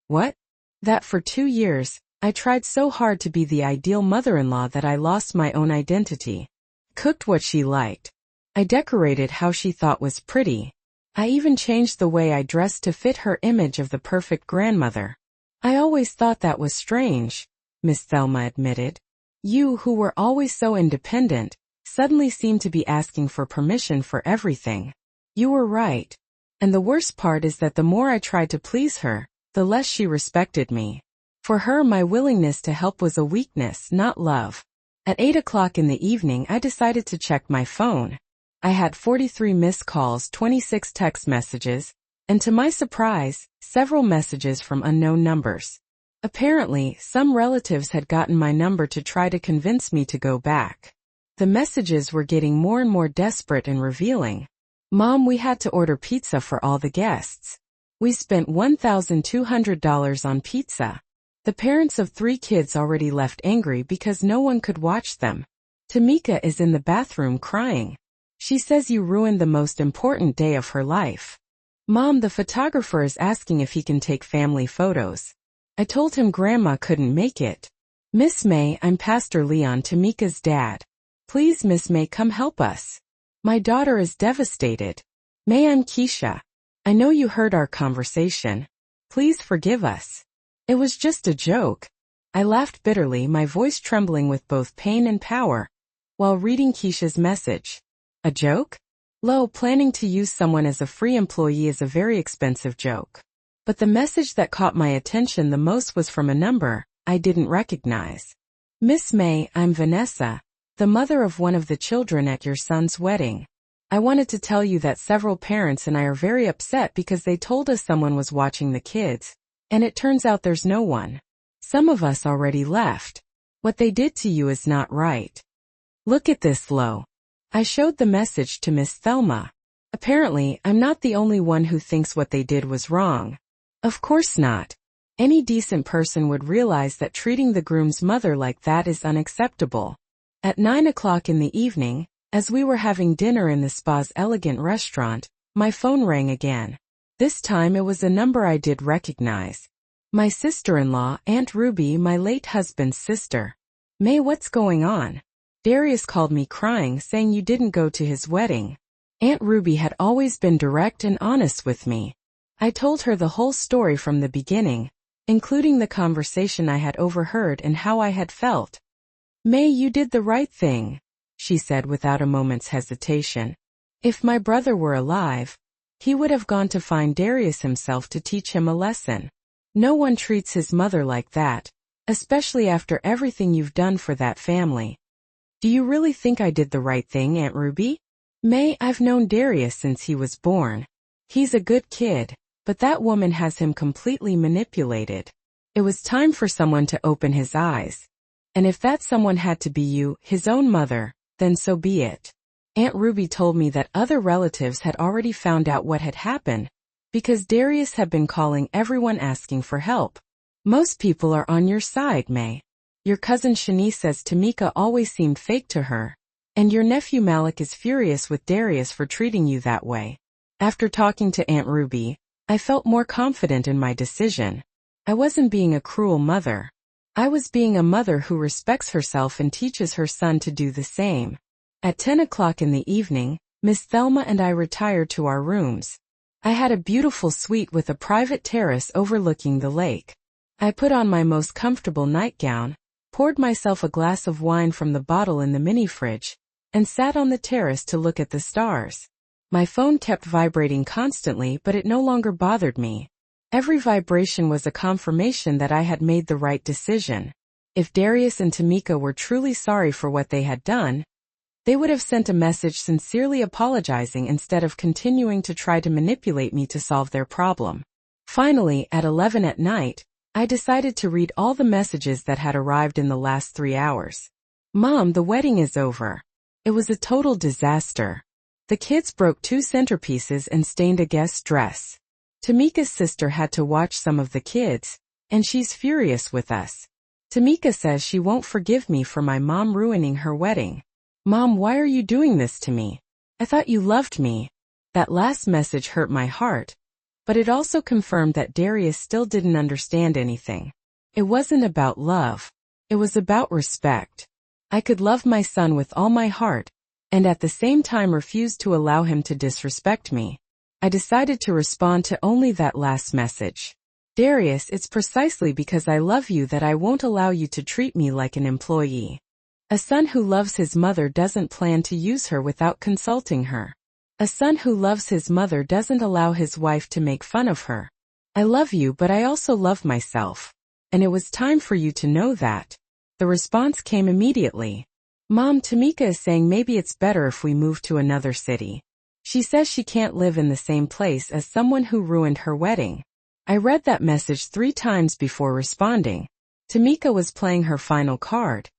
What? That for 2 years, I tried so hard to be the ideal mother-in-law that I lost my own identity. Cooked what she liked. I decorated how she thought was pretty. I even changed the way I dressed to fit her image of the perfect grandmother. I always thought that was strange, Miss Thelma admitted. You, who were always so independent, suddenly seemed to be asking for permission for everything. You were right. And the worst part is that the more I tried to please her, the less she respected me. For her, my willingness to help was a weakness, not love. At 8 o'clock in the evening I decided to check my phone. I had 43 missed calls, 26 text messages, and to my surprise, several messages from unknown numbers. Apparently, some relatives had gotten my number to try to convince me to go back. The messages were getting more and more desperate and revealing. Mom, we had to order pizza for all the guests. We spent $1,200 on pizza. The parents of 3 kids already left angry because no one could watch them. Tamika is in the bathroom crying. She says you ruined the most important day of her life. Mom, the photographer is asking if he can take family photos. I told him Grandma couldn't make it. Miss May, I'm Pastor Leon, Tamika's dad. Please, Miss May, come help us. My daughter is devastated. May, I'm Keisha. I know you heard our conversation. Please forgive us. It was just a joke. I laughed bitterly, my voice trembling with both pain and power, while reading Keisha's message. A joke? Lo, planning to use someone as a free employee is a very expensive joke. But the message that caught my attention the most was from a number I didn't recognize. Miss May, I'm Vanessa, the mother of one of the children at your son's wedding. I wanted to tell you that several parents and I are very upset because they told us someone was watching the kids, and it turns out there's no one. Some of us already left. What they did to you is not right. Look at this, Lo. I showed the message to Miss Thelma. Apparently, I'm not the only one who thinks what they did was wrong. Of course not. Any decent person would realize that treating the groom's mother like that is unacceptable. At 9 o'clock in the evening, as we were having dinner in the spa's elegant restaurant, my phone rang again. This time it was a number I did recognize. My sister-in-law, Aunt Ruby, my late husband's sister. May, what's going on? Darius called me crying, saying you didn't go to his wedding. Aunt Ruby had always been direct and honest with me. I told her the whole story from the beginning, including the conversation I had overheard and how I had felt. May, you did the right thing, she said without a moment's hesitation. If my brother were alive, he would have gone to find Darius himself to teach him a lesson. No one treats his mother like that, especially after everything you've done for that family. Do you really think I did the right thing, Aunt Ruby? May, I've known Darius since he was born. He's a good kid, but that woman has him completely manipulated. It was time for someone to open his eyes. And if that someone had to be you, his own mother, then so be it. Aunt Ruby told me that other relatives had already found out what had happened, because Darius had been calling everyone asking for help. Most people are on your side, May. Your cousin Shanice says Tamika always seemed fake to her, and your nephew Malik is furious with Darius for treating you that way. After talking to Aunt Ruby, I felt more confident in my decision. I wasn't being a cruel mother. I was being a mother who respects herself and teaches her son to do the same. At 10 o'clock in the evening, Miss Thelma and I retired to our rooms. I had a beautiful suite with a private terrace overlooking the lake. I put on my most comfortable nightgown, poured myself a glass of wine from the bottle in the mini-fridge, and sat on the terrace to look at the stars. My phone kept vibrating constantly, but it no longer bothered me. Every vibration was a confirmation that I had made the right decision. If Darius and Tamika were truly sorry for what they had done, they would have sent a message sincerely apologizing instead of continuing to try to manipulate me to solve their problem. Finally, at 11 at night, I decided to read all the messages that had arrived in the last 3 hours. Mom, the wedding is over. It was a total disaster. The kids broke 2 centerpieces and stained a guest's dress. Tamika's sister had to watch some of the kids, and she's furious with us. Tamika says she won't forgive me for my mom ruining her wedding. Mom, why are you doing this to me? I thought you loved me. That last message hurt my heart, but it also confirmed that Darius still didn't understand anything. It wasn't about love. It was about respect. I could love my son with all my heart, and at the same time refuse to allow him to disrespect me. I decided to respond to only that last message. Darius, it's precisely because I love you that I won't allow you to treat me like an employee. A son who loves his mother doesn't plan to use her without consulting her. A son who loves his mother doesn't allow his wife to make fun of her. I love you, but I also love myself. And it was time for you to know that. The response came immediately. Mom, Tamika is saying maybe it's better if we move to another city. She says she can't live in the same place as someone who ruined her wedding. I read that message 3 times before responding. Tamika was playing her final card,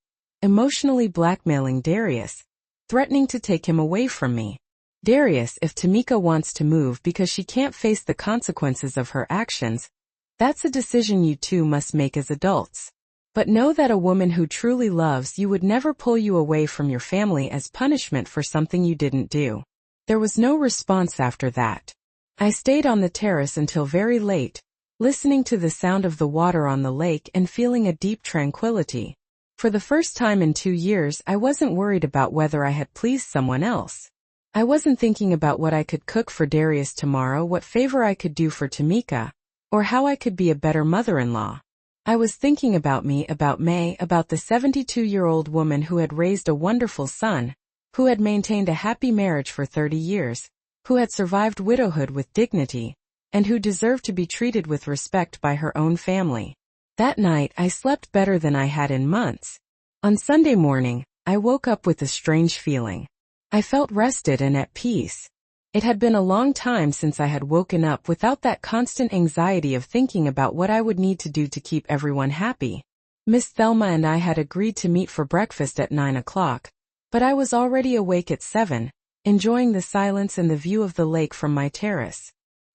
emotionally blackmailing Darius, threatening to take him away from me. Darius, if Tamika wants to move because she can't face the consequences of her actions, that's a decision you two must make as adults. But know that a woman who truly loves you would never pull you away from your family as punishment for something you didn't do. There was no response after that. I stayed on the terrace until very late, listening to the sound of the water on the lake and feeling a deep tranquility. For the first time in 2 years, I wasn't worried about whether I had pleased someone else. I wasn't thinking about what I could cook for Darius tomorrow, what favor I could do for Tamika, or how I could be a better mother-in-law. I was thinking about me, about May, about the 72-year-old woman who had raised a wonderful son, who had maintained a happy marriage for 30 years, who had survived widowhood with dignity, and who deserved to be treated with respect by her own family. That night, I slept better than I had in months. On Sunday morning, I woke up with a strange feeling. I felt rested and at peace. It had been a long time since I had woken up without that constant anxiety of thinking about what I would need to do to keep everyone happy. Miss Thelma and I had agreed to meet for breakfast at 9 o'clock, but I was already awake at 7, enjoying the silence and the view of the lake from my terrace.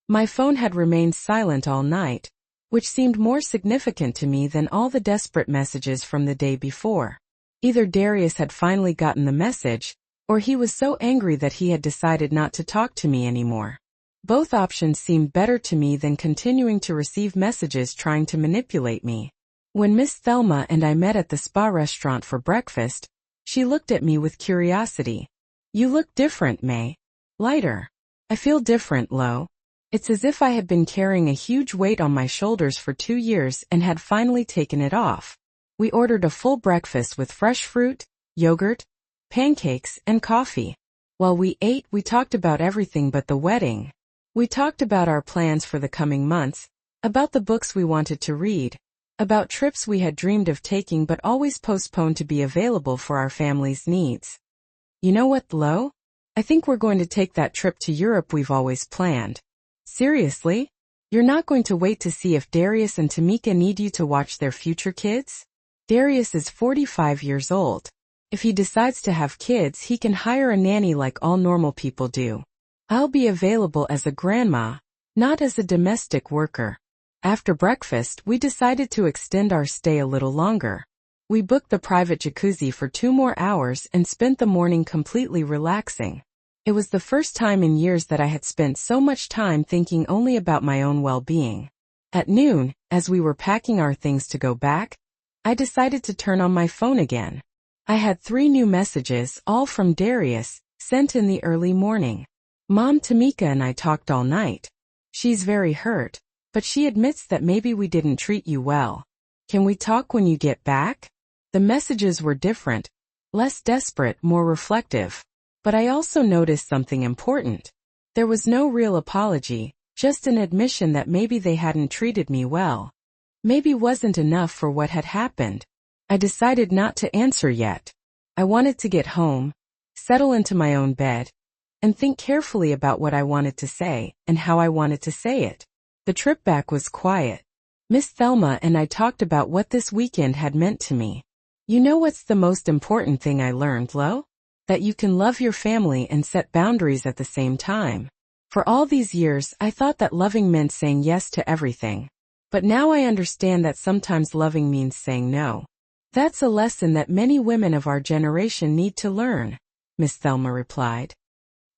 My phone had remained silent all night, which seemed more significant to me than all the desperate messages from the day before. Either Darius had finally gotten the message, or he was so angry that he had decided not to talk to me anymore. Both options seemed better to me than continuing to receive messages trying to manipulate me. When Miss Thelma and I met at the spa restaurant for breakfast, she looked at me with curiosity. You look different, May. Lighter. I feel different, Lo. It's as if I had been carrying a huge weight on my shoulders for 2 years and had finally taken it off. We ordered a full breakfast with fresh fruit, yogurt, pancakes, and coffee. While we ate, we talked about everything but the wedding. We talked about our plans for the coming months, about the books we wanted to read, about trips we had dreamed of taking but always postponed to be available for our family's needs. You know what, Lo? I think we're going to take that trip to Europe we've always planned. Seriously? You're not going to wait to see if Darius and Tamika need you to watch their future kids? Darius is 45 years old. If he decides to have kids, he can hire a nanny like all normal people do. I'll be available as a grandma, not as a domestic worker. After breakfast, we decided to extend our stay a little longer. We booked the private jacuzzi for 2 more hours and spent the morning completely relaxing. It was the first time in years that I had spent so much time thinking only about my own well-being. At noon, as we were packing our things to go back, I decided to turn on my phone again. I had 3 new messages, all from Darius, sent in the early morning. Mom, Tamika and I talked all night. She's very hurt, but she admits that maybe we didn't treat you well. Can we talk when you get back? The messages were different, less desperate, more reflective. But I also noticed something important. There was no real apology, just an admission that maybe they hadn't treated me well. Maybe wasn't enough for what had happened. I decided not to answer yet. I wanted to get home, settle into my own bed, and think carefully about what I wanted to say and how I wanted to say it. The trip back was quiet. Miss Thelma and I talked about what this weekend had meant to me. You know what's the most important thing I learned, Lo? That you can love your family and set boundaries at the same time. For all these years, I thought that loving meant saying yes to everything. But now I understand that sometimes loving means saying no. That's a lesson that many women of our generation need to learn, Miss Thelma replied.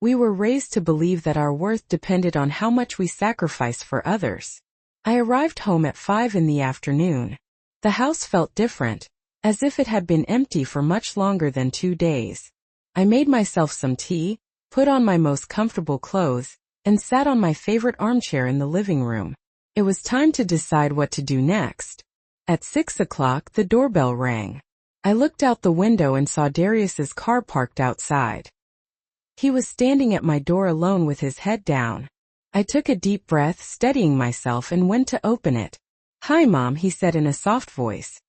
We were raised to believe that our worth depended on how much we sacrificed for others. I arrived home at 5 in the afternoon. The house felt different, as if it had been empty for much longer than 2 days. I made myself some tea, put on my most comfortable clothes, and sat on my favorite armchair in the living room. It was time to decide what to do next. At 6 o'clock, the doorbell rang. I looked out the window and saw Darius's car parked outside. He was standing at my door alone with his head down. I took a deep breath, steadying myself, and went to open it. "Hi, Mom," he said in a soft voice.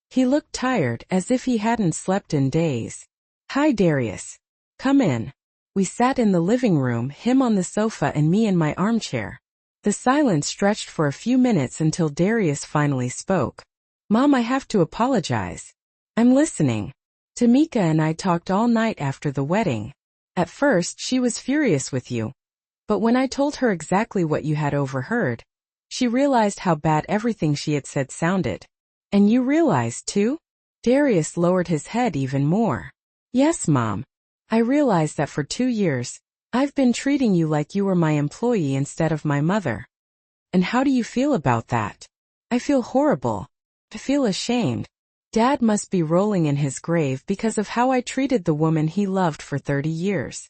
He looked tired, as if he hadn't slept in days. "Hi, Darius. Come in." We sat in the living room, him on the sofa and me in my armchair. The silence stretched for a few minutes until Darius finally spoke. "Mom, I have to apologize." "I'm listening." "Tamika and I talked all night after the wedding. At first, she was furious with you. But when I told her exactly what you had overheard, she realized how bad everything she had said sounded. And you realized too?" Darius lowered his head even more. "Yes, Mom. I realized that for 2 years, I've been treating you like you were my employee instead of my mother. And how do you feel about that?" "I feel horrible. I feel ashamed. Dad must be rolling in his grave because of how I treated the woman he loved for 30 years.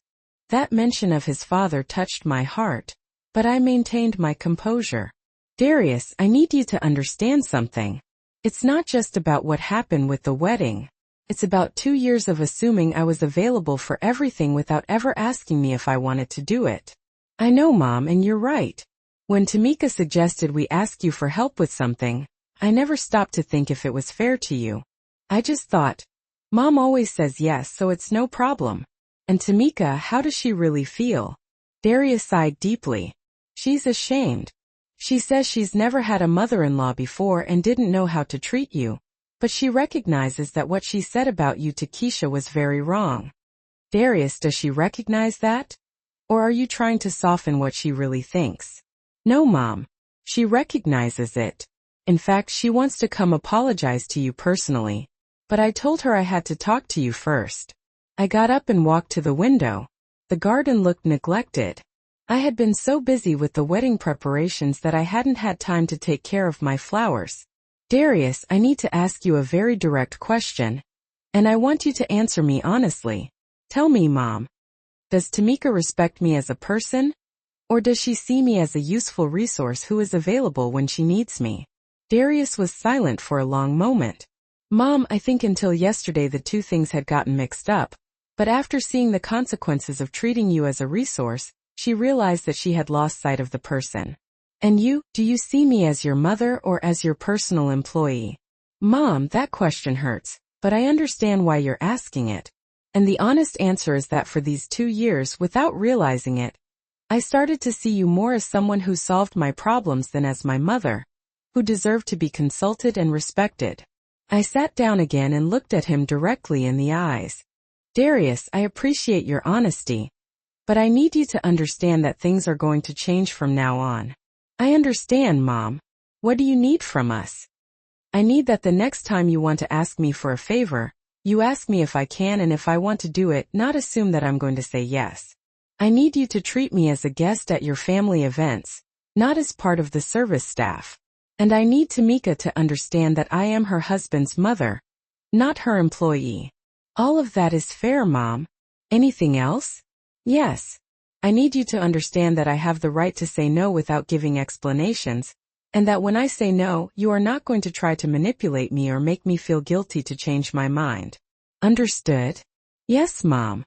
That mention of his father touched my heart, but I maintained my composure. "Darius, I need you to understand something. It's not just about what happened with the wedding. It's about 2 years of assuming I was available for everything without ever asking me if I wanted to do it." "I know, Mom, and you're right. When Tamika suggested we ask you for help with something, I never stopped to think if it was fair to you. I just thought, Mom always says yes, so it's no problem. And Tamika, how does she really feel?" Darius sighed deeply. "She's ashamed. She says she's never had a mother-in-law before and didn't know how to treat you. But she recognizes that what she said about you to Keisha was very wrong." "Darius, does she recognize that? Or are you trying to soften what she really thinks?" "No, Mom. She recognizes it. In fact, she wants to come apologize to you personally. But I told her I had to talk to you first." I got up and walked to the window. The garden looked neglected. I had been so busy with the wedding preparations that I hadn't had time to take care of my flowers. "Darius, I need to ask you a very direct question, and I want you to answer me honestly. Tell me, Mom, does Tamika respect me as a person? Or does she see me as a useful resource who is available when she needs me?" Darius was silent for a long moment. "Mom, I think until yesterday the two things had gotten mixed up. But after seeing the consequences of treating you as a resource, she realized that she had lost sight of the person. And you, do you see me as your mother or as your personal employee?" "Mom, that question hurts, but I understand why you're asking it. And the honest answer is that for these 2 years, without realizing it, I started to see you more as someone who solved my problems than as my mother, who deserved to be consulted and respected." I sat down again and looked at him directly in the eyes. "Darius, I appreciate your honesty. But I need you to understand that things are going to change from now on." "I understand, Mom. What do you need from us?" "I need that the next time you want to ask me for a favor, you ask me if I can and if I want to do it, not assume that I'm going to say yes. I need you to treat me as a guest at your family events, not as part of the service staff." And I need Tamika to understand that I am her husband's mother, not her employee. All of that is fair, Mom. Anything else? Yes. I need you to understand that I have the right to say no without giving explanations, and that when I say no, you are not going to try to manipulate me or make me feel guilty to change my mind. Understood? Yes, Mom.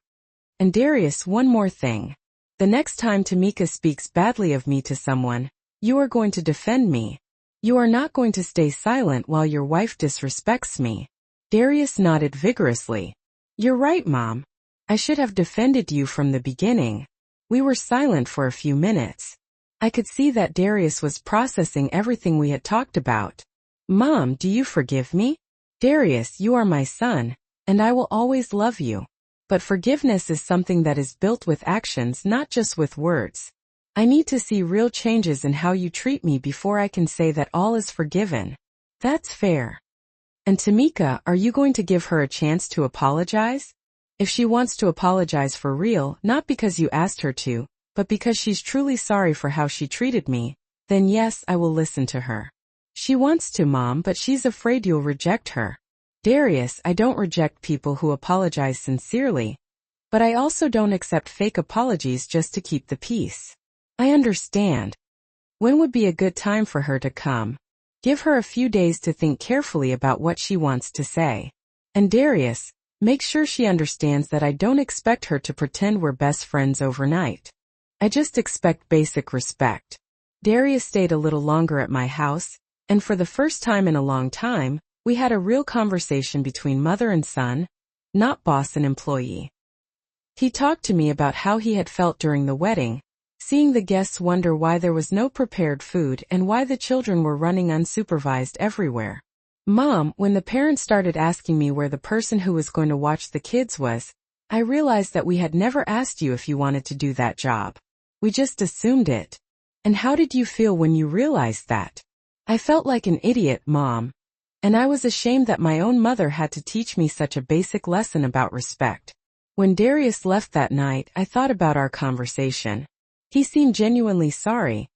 And Darius, one more thing. The next time Tamika speaks badly of me to someone, you are going to defend me. You are not going to stay silent while your wife disrespects me. Darius nodded vigorously. You're right, Mom. I should have defended you from the beginning. We were silent for a few minutes. I could see that Darius was processing everything we had talked about. Mom, do you forgive me? Darius, you are my son, and I will always love you. But forgiveness is something that is built with actions, not just with words. I need to see real changes in how you treat me before I can say that all is forgiven. That's fair. And Tamika, are you going to give her a chance to apologize? If she wants to apologize for real, not because you asked her to, but because she's truly sorry for how she treated me, then yes, I will listen to her. She wants to, Mom, but she's afraid you'll reject her. Darius, I don't reject people who apologize sincerely, but I also don't accept fake apologies just to keep the peace. I understand. When would be a good time for her to come? Give her a few days to think carefully about what she wants to say. And Darius, make sure she understands that I don't expect her to pretend we're best friends overnight. I just expect basic respect. Darius stayed a little longer at my house, and for the first time in a long time, we had a real conversation between mother and son, not boss and employee. He talked to me about how he had felt during the wedding, seeing the guests wonder why there was no prepared food and why the children were running unsupervised everywhere. Mom, when the parents started asking me where the person who was going to watch the kids was, I realized that we had never asked you if you wanted to do that job. We just assumed it. And how did you feel when you realized that? I felt like an idiot, Mom. And I was ashamed that my own mother had to teach me such a basic lesson about respect. When Darius left that night, I thought about our conversation. He seemed genuinely sorry.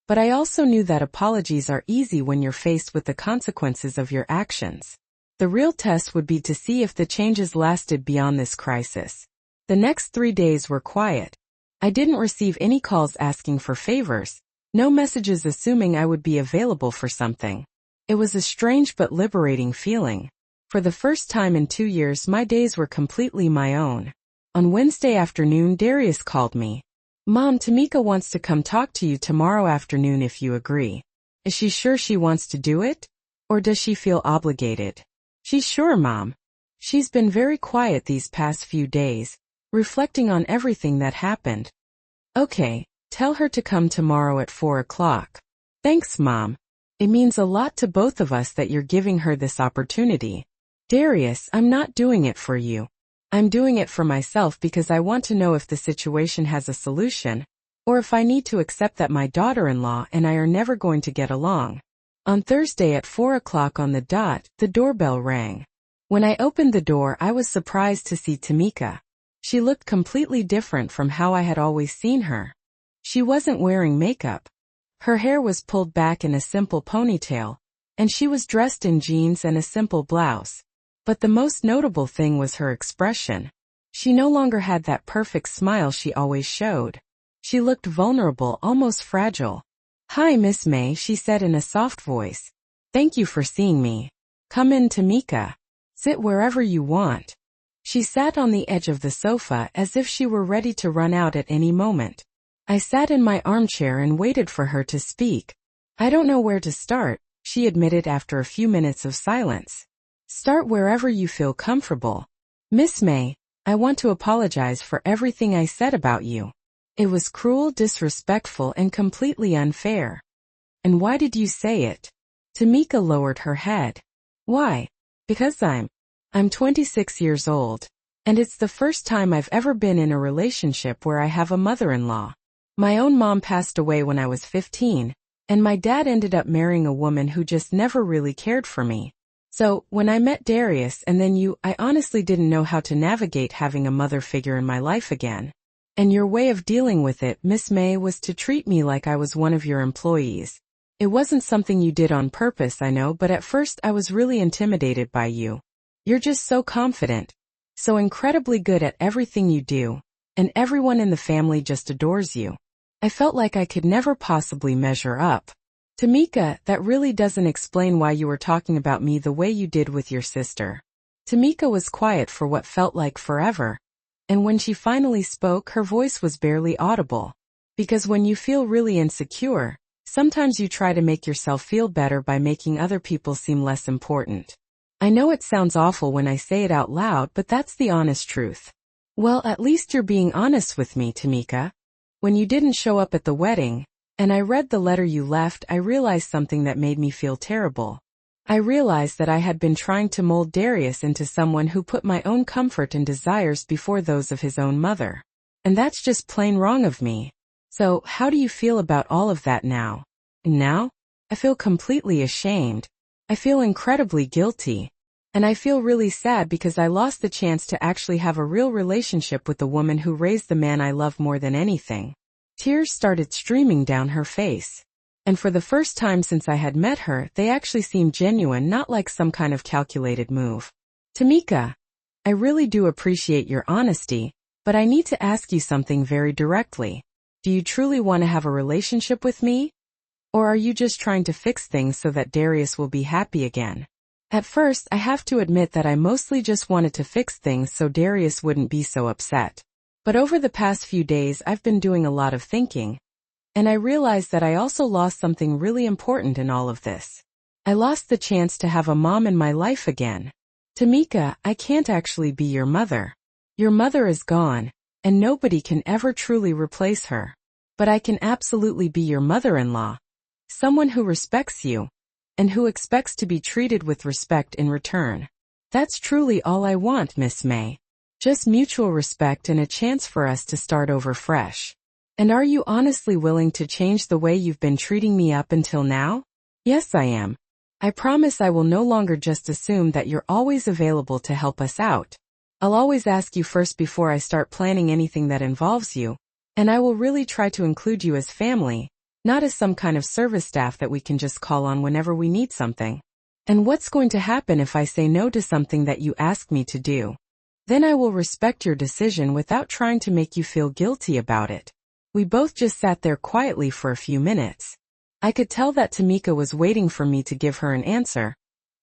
But I also knew that apologies are easy when you're faced with the consequences of your actions. The real test would be to see if the changes lasted beyond this crisis. The next 3 days were quiet. I didn't receive any calls asking for favors, no messages assuming I would be available for something. It was a strange but liberating feeling. For the first time in 2 years, my days were completely my own. On Wednesday afternoon, Darius called me. Mom, Tamika wants to come talk to you tomorrow afternoon if you agree. Is she sure she wants to do it? Or does she feel obligated? She's sure, Mom. She's been very quiet these past few days, reflecting on everything that happened. Okay, tell her to come tomorrow at 4 o'clock. Thanks, Mom. It means a lot to both of us that you're giving her this opportunity. Darius, I'm not doing it for you. I'm doing it for myself because I want to know if the situation has a solution, or if I need to accept that my daughter-in-law and I are never going to get along. On Thursday at 4 o'clock on the dot, the doorbell rang. When I opened the door, I was surprised to see Tamika. She looked completely different from how I had always seen her. She wasn't wearing makeup. Her hair was pulled back in a simple ponytail, and she was dressed in jeans and a simple blouse. But the most notable thing was her expression. She no longer had that perfect smile she always showed. She looked vulnerable, almost fragile. Hi, Miss May, she said in a soft voice. Thank you for seeing me. Come in, Tamika. Sit wherever you want. She sat on the edge of the sofa as if she were ready to run out at any moment. I sat in my armchair and waited for her to speak. I don't know where to start, she admitted after a few minutes of silence. Start wherever you feel comfortable. Miss May, I want to apologize for everything I said about you. It was cruel, disrespectful, and completely unfair. And why did you say it? Tamika lowered her head. Why? Because I'm 26 years old, and it's the first time I've ever been in a relationship where I have a mother-in-law. My own mom passed away when I was 15, and my dad ended up marrying a woman who just never really cared for me. So, when I met Darius and then you, I honestly didn't know how to navigate having a mother figure in my life again. And your way of dealing with it, Miss May, was to treat me like I was one of your employees. It wasn't something you did on purpose, I know, but at first I was really intimidated by you. You're just so confident, so incredibly good at everything you do, and everyone in the family just adores you. I felt like I could never possibly measure up. Tamika, that really doesn't explain why you were talking about me the way you did with your sister. Tamika was quiet for what felt like forever, and when she finally spoke, her voice was barely audible. Because when you feel really insecure, sometimes you try to make yourself feel better by making other people seem less important. I know it sounds awful when I say it out loud, but that's the honest truth. Well, at least you're being honest with me, Tamika. When you didn't show up at the wedding, and I read the letter you left, I realized something that made me feel terrible. I realized that I had been trying to mold Darius into someone who put my own comfort and desires before those of his own mother. And that's just plain wrong of me. So, how do you feel about all of that now? Now? I feel completely ashamed. I feel incredibly guilty. And I feel really sad because I lost the chance to actually have a real relationship with the woman who raised the man I love more than anything. Tears started streaming down her face. And for the first time since I had met her, they actually seemed genuine, not like some kind of calculated move. Tamika, I really do appreciate your honesty, but I need to ask you something very directly. Do you truly want to have a relationship with me? Or are you just trying to fix things so that Darius will be happy again? At first, I have to admit that I mostly just wanted to fix things so Darius wouldn't be so upset. But over the past few days, I've been doing a lot of thinking. And I realized that I also lost something really important in all of this. I lost the chance to have a mom in my life again. Tamika, I can't actually be your mother. Your mother is gone, and nobody can ever truly replace her. But I can absolutely be your mother-in-law. Someone who respects you, and who expects to be treated with respect in return. That's truly all I want, Miss May. Just mutual respect and a chance for us to start over fresh. And are you honestly willing to change the way you've been treating me up until now? Yes, I am. I promise I will no longer just assume that you're always available to help us out. I'll always ask you first before I start planning anything that involves you, and I will really try to include you as family, not as some kind of service staff that we can just call on whenever we need something. And what's going to happen if I say no to something that you ask me to do? Then I will respect your decision without trying to make you feel guilty about it. We both just sat there quietly for a few minutes. I could tell that Tamika was waiting for me to give her an answer,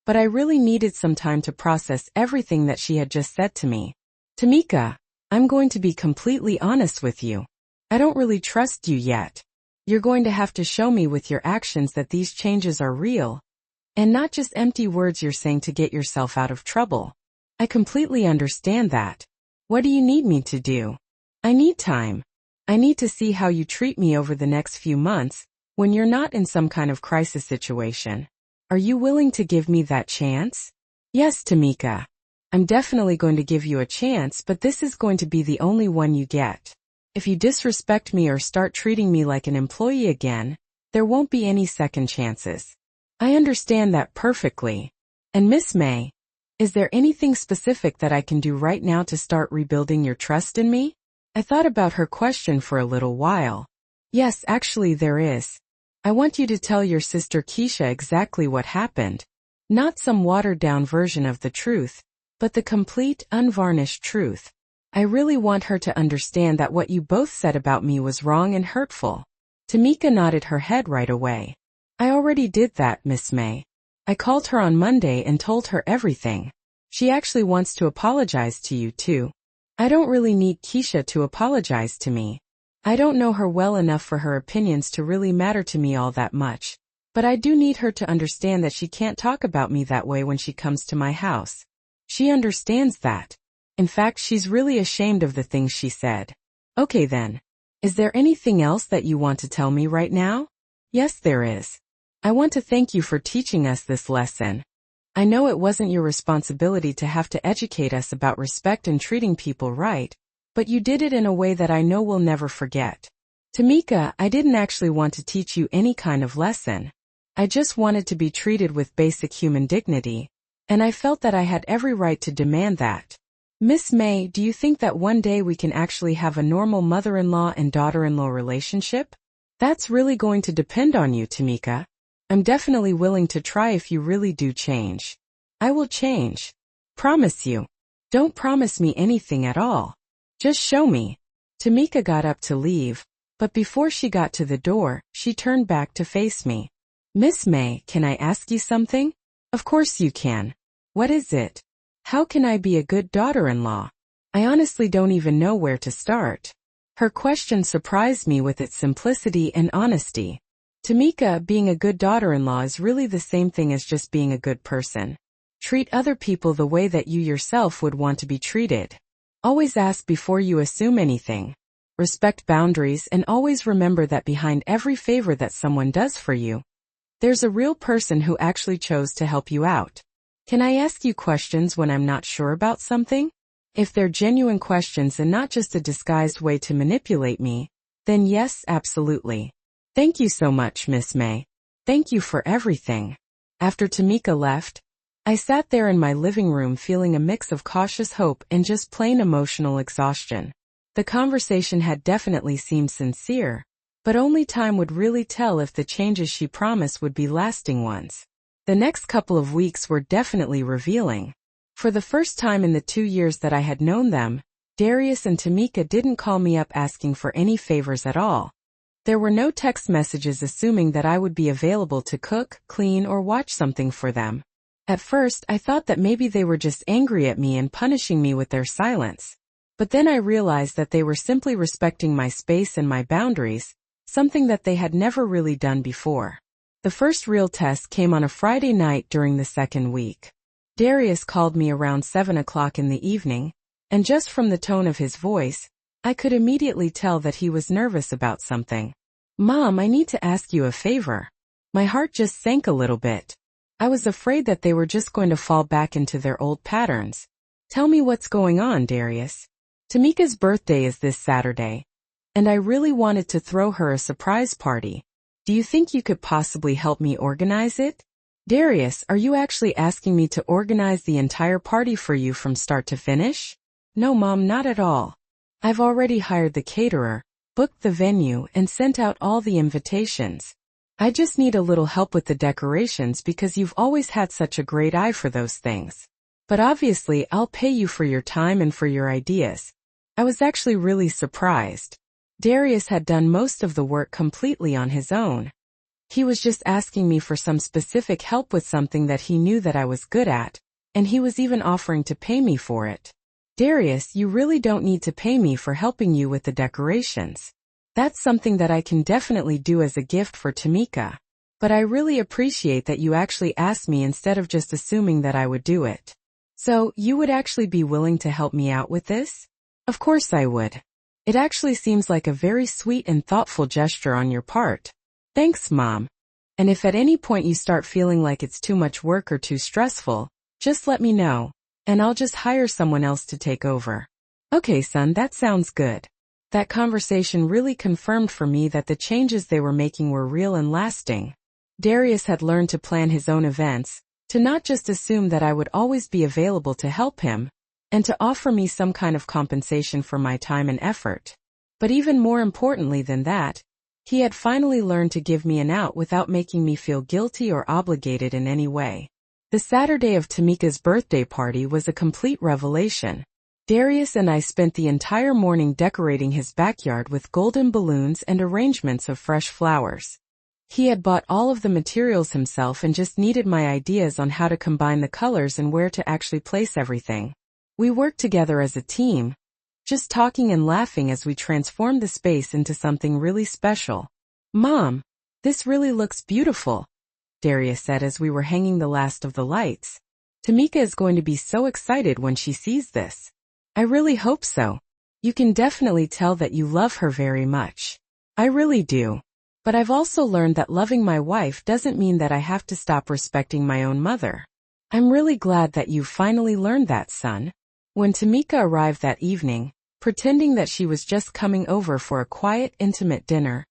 but I really needed some time to process everything that she had just said to me. Tamika, I'm going to be completely honest with you. I don't really trust you yet. You're going to have to show me with your actions that these changes are real, and not just empty words you're saying to get yourself out of trouble. I completely understand that. What do you need me to do? I need time. I need to see how you treat me over the next few months, when you're not in some kind of crisis situation. Are you willing to give me that chance? Yes, Tamika. I'm definitely going to give you a chance, but this is going to be the only one you get. If you disrespect me or start treating me like an employee again, there won't be any second chances. I understand that perfectly. And Miss May, is there anything specific that I can do right now to start rebuilding your trust in me? I thought about her question for a little while. Yes, actually there is. I want you to tell your sister Keisha exactly what happened. Not some watered-down version of the truth, but the complete, unvarnished truth. I really want her to understand that what you both said about me was wrong and hurtful. Tamika nodded her head right away. I already did that, Miss May. I called her on Monday and told her everything. She actually wants to apologize to you too. I don't really need Keisha to apologize to me. I don't know her well enough for her opinions to really matter to me all that much. But I do need her to understand that she can't talk about me that way when she comes to my house. She understands that. In fact, she's really ashamed of the things she said. Okay then. Is there anything else that you want to tell me right now? Yes, there is. I want to thank you for teaching us this lesson. I know it wasn't your responsibility to have to educate us about respect and treating people right, but you did it in a way that I know we'll never forget. Tamika, I didn't actually want to teach you any kind of lesson. I just wanted to be treated with basic human dignity, and I felt that I had every right to demand that. Miss May, do you think that one day we can actually have a normal mother-in-law and daughter-in-law relationship? That's really going to depend on you, Tamika. I'm definitely willing to try if you really do change. I will change. Promise you. Don't promise me anything at all. Just show me. Tamika got up to leave, but before she got to the door, she turned back to face me. Miss May, can I ask you something? Of course you can. What is it? How can I be a good daughter-in-law? I honestly don't even know where to start. Her question surprised me with its simplicity and honesty. Tamika, being a good daughter-in-law is really the same thing as just being a good person. Treat other people the way that you yourself would want to be treated. Always ask before you assume anything. Respect boundaries and always remember that behind every favor that someone does for you, there's a real person who actually chose to help you out. Can I ask you questions when I'm not sure about something? If they're genuine questions and not just a disguised way to manipulate me, then yes, absolutely. Thank you so much, Miss May. Thank you for everything. After Tamika left, I sat there in my living room feeling a mix of cautious hope and just plain emotional exhaustion. The conversation had definitely seemed sincere, but only time would really tell if the changes she promised would be lasting ones. The next couple of weeks were definitely revealing. For the first time in the 2 years that I had known them, Darius and Tamika didn't call me up asking for any favors at all. There were no text messages assuming that I would be available to cook, clean, or watch something for them. At first, I thought that maybe they were just angry at me and punishing me with their silence. But then I realized that they were simply respecting my space and my boundaries, something that they had never really done before. The first real test came on a Friday night during the second week. Darius called me around 7 o'clock in the evening, and just from the tone of his voice, I could immediately tell that he was nervous about something. Mom, I need to ask you a favor. My heart just sank a little bit. I was afraid that they were just going to fall back into their old patterns. Tell me what's going on, Darius. Tamika's birthday is this Saturday, and I really wanted to throw her a surprise party. Do you think you could possibly help me organize it? Darius, are you actually asking me to organize the entire party for you from start to finish? No, Mom, not at all. I've already hired the caterer, booked the venue, and sent out all the invitations. I just need a little help with the decorations because you've always had such a great eye for those things. But obviously, I'll pay you for your time and for your ideas. I was actually really surprised. Darius had done most of the work completely on his own. He was just asking me for some specific help with something that he knew that I was good at, and he was even offering to pay me for it. Darius, you really don't need to pay me for helping you with the decorations. That's something that I can definitely do as a gift for Tamika. But I really appreciate that you actually asked me instead of just assuming that I would do it. So, you would actually be willing to help me out with this? Of course I would. It actually seems like a very sweet and thoughtful gesture on your part. Thanks, Mom. And if at any point you start feeling like it's too much work or too stressful, just let me know, and I'll just hire someone else to take over. Okay, son, that sounds good. That conversation really confirmed for me that the changes they were making were real and lasting. Darius had learned to plan his own events, to not just assume that I would always be available to help him, and to offer me some kind of compensation for my time and effort. But even more importantly than that, he had finally learned to give me an out without making me feel guilty or obligated in any way. The Saturday of Tamika's birthday party was a complete revelation. Darius and I spent the entire morning decorating his backyard with golden balloons and arrangements of fresh flowers. He had bought all of the materials himself and just needed my ideas on how to combine the colors and where to actually place everything. We worked together as a team, just talking and laughing as we transformed the space into something really special. Mom, this really looks beautiful, Darius said as we were hanging the last of the lights. Tamika is going to be so excited when she sees this. I really hope so. You can definitely tell that you love her very much. I really do. But I've also learned that loving my wife doesn't mean that I have to stop respecting my own mother. I'm really glad that you finally learned that, son. When Tamika arrived that evening, pretending that she was just coming over for a quiet, intimate dinner,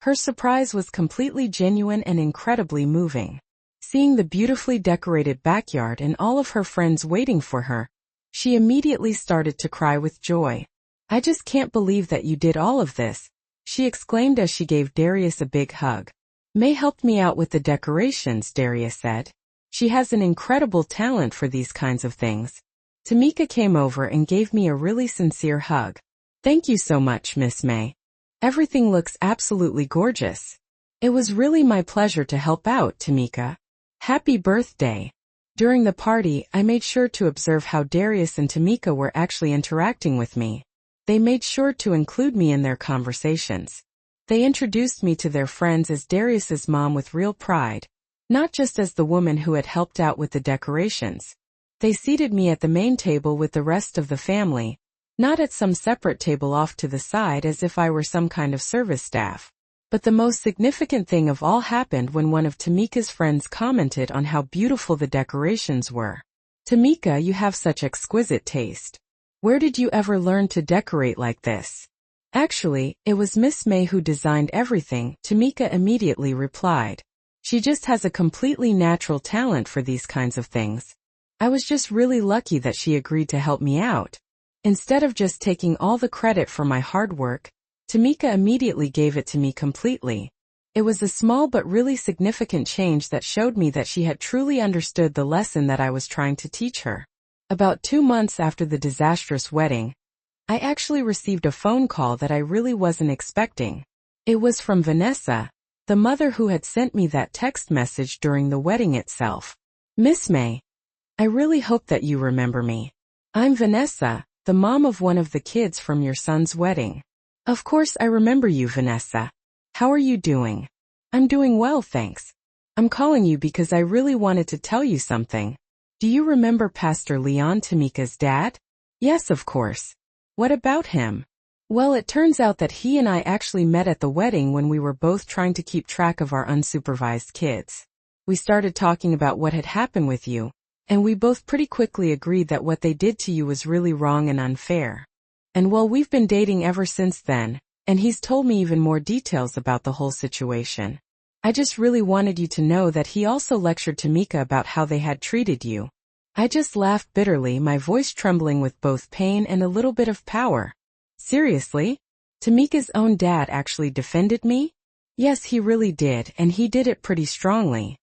her surprise was completely genuine and incredibly moving. Seeing the beautifully decorated backyard and all of her friends waiting for her, she immediately started to cry with joy. I just can't believe that you did all of this, she exclaimed as she gave Darius a big hug. May helped me out with the decorations, Daria said. She has an incredible talent for these kinds of things. Tamika came over and gave me a really sincere hug. Thank you so much, Miss May. Everything looks absolutely gorgeous. It was really my pleasure to help out, Tamika. Happy birthday. During the party, I made sure to observe how Darius and Tamika were actually interacting with me. They made sure to include me in their conversations. They introduced me to their friends as Darius's mom with real pride, not just as the woman who had helped out with the decorations. They seated me at the main table with the rest of the family, not at some separate table off to the side as if I were some kind of service staff. But the most significant thing of all happened when one of Tamika's friends commented on how beautiful the decorations were. Tamika, you have such exquisite taste. Where did you ever learn to decorate like this? Actually, it was Miss May who designed everything, Tamika immediately replied. She just has a completely natural talent for these kinds of things. I was just really lucky that she agreed to help me out. Instead of just taking all the credit for my hard work, Tamika immediately gave it to me completely. It was a small but really significant change that showed me that she had truly understood the lesson that I was trying to teach her. About 2 months after the disastrous wedding, I actually received a phone call that I really wasn't expecting. It was from Vanessa, the mother who had sent me that text message during the wedding itself. Miss May, I really hope that you remember me. I'm Vanessa, the mom of one of the kids from your son's wedding. Of course I remember you, Vanessa. How are you doing? I'm doing well, thanks. I'm calling you because I really wanted to tell you something. Do you remember Pastor Leon, Tamika's dad? Yes, of course. What about him? Well, it turns out that he and I actually met at the wedding when we were both trying to keep track of our unsupervised kids. We started talking about what had happened with you, and we both pretty quickly agreed that what they did to you was really wrong and unfair. And well, we've been dating ever since then, and he's told me even more details about the whole situation. I just really wanted you to know that he also lectured Tamika about how they had treated you. I just laughed bitterly, my voice trembling with both pain and a little bit of power. Seriously? Tamika's own dad actually defended me? Yes, he really did, and he did it pretty strongly.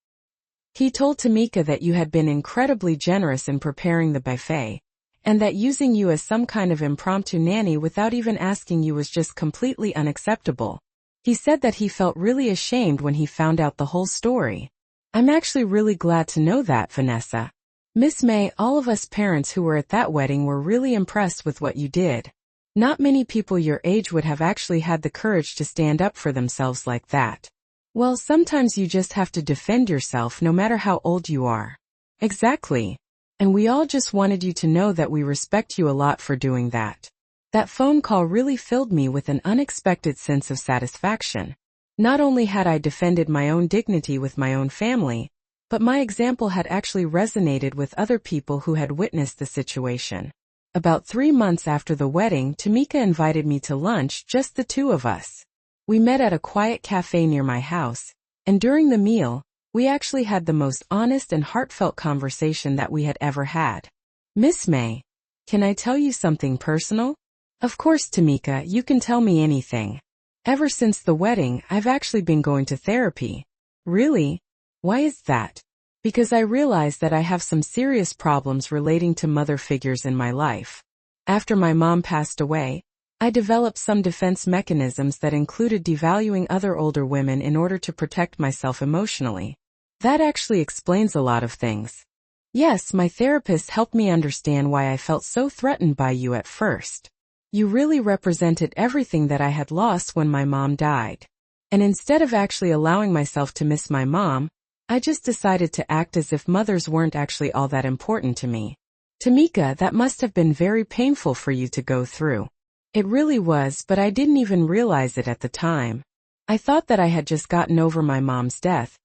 He told Tamika that you had been incredibly generous in preparing the buffet, and that using you as some kind of impromptu nanny without even asking you was just completely unacceptable. He said that he felt really ashamed when he found out the whole story. I'm actually really glad to know that, Vanessa. Miss May, all of us parents who were at that wedding were really impressed with what you did. Not many people your age would have actually had the courage to stand up for themselves like that. Well, sometimes you just have to defend yourself no matter how old you are. Exactly. And we all just wanted you to know that we respect you a lot for doing that. That phone call really filled me with an unexpected sense of satisfaction. Not only had I defended my own dignity with my own family, but my example had actually resonated with other people who had witnessed the situation. About 3 months after the wedding, Tamika invited me to lunch, just the two of us. We met at a quiet cafe near my house, and during the meal, we actually had the most honest and heartfelt conversation that we had ever had. Miss May, can I tell you something personal? Of course, Tamika, you can tell me anything. Ever since the wedding, I've actually been going to therapy. Really? Why is that? Because I realized that I have some serious problems relating to mother figures in my life. After my mom passed away, I developed some defense mechanisms that included devaluing other older women in order to protect myself emotionally. That actually explains a lot of things. Yes, my therapist helped me understand why I felt so threatened by you at first. You really represented everything that I had lost when my mom died. And instead of actually allowing myself to miss my mom, I just decided to act as if mothers weren't actually all that important to me. Tamika, that must have been very painful for you to go through. It really was, but I didn't even realize it at the time. I thought that I had just gotten over my mom's death,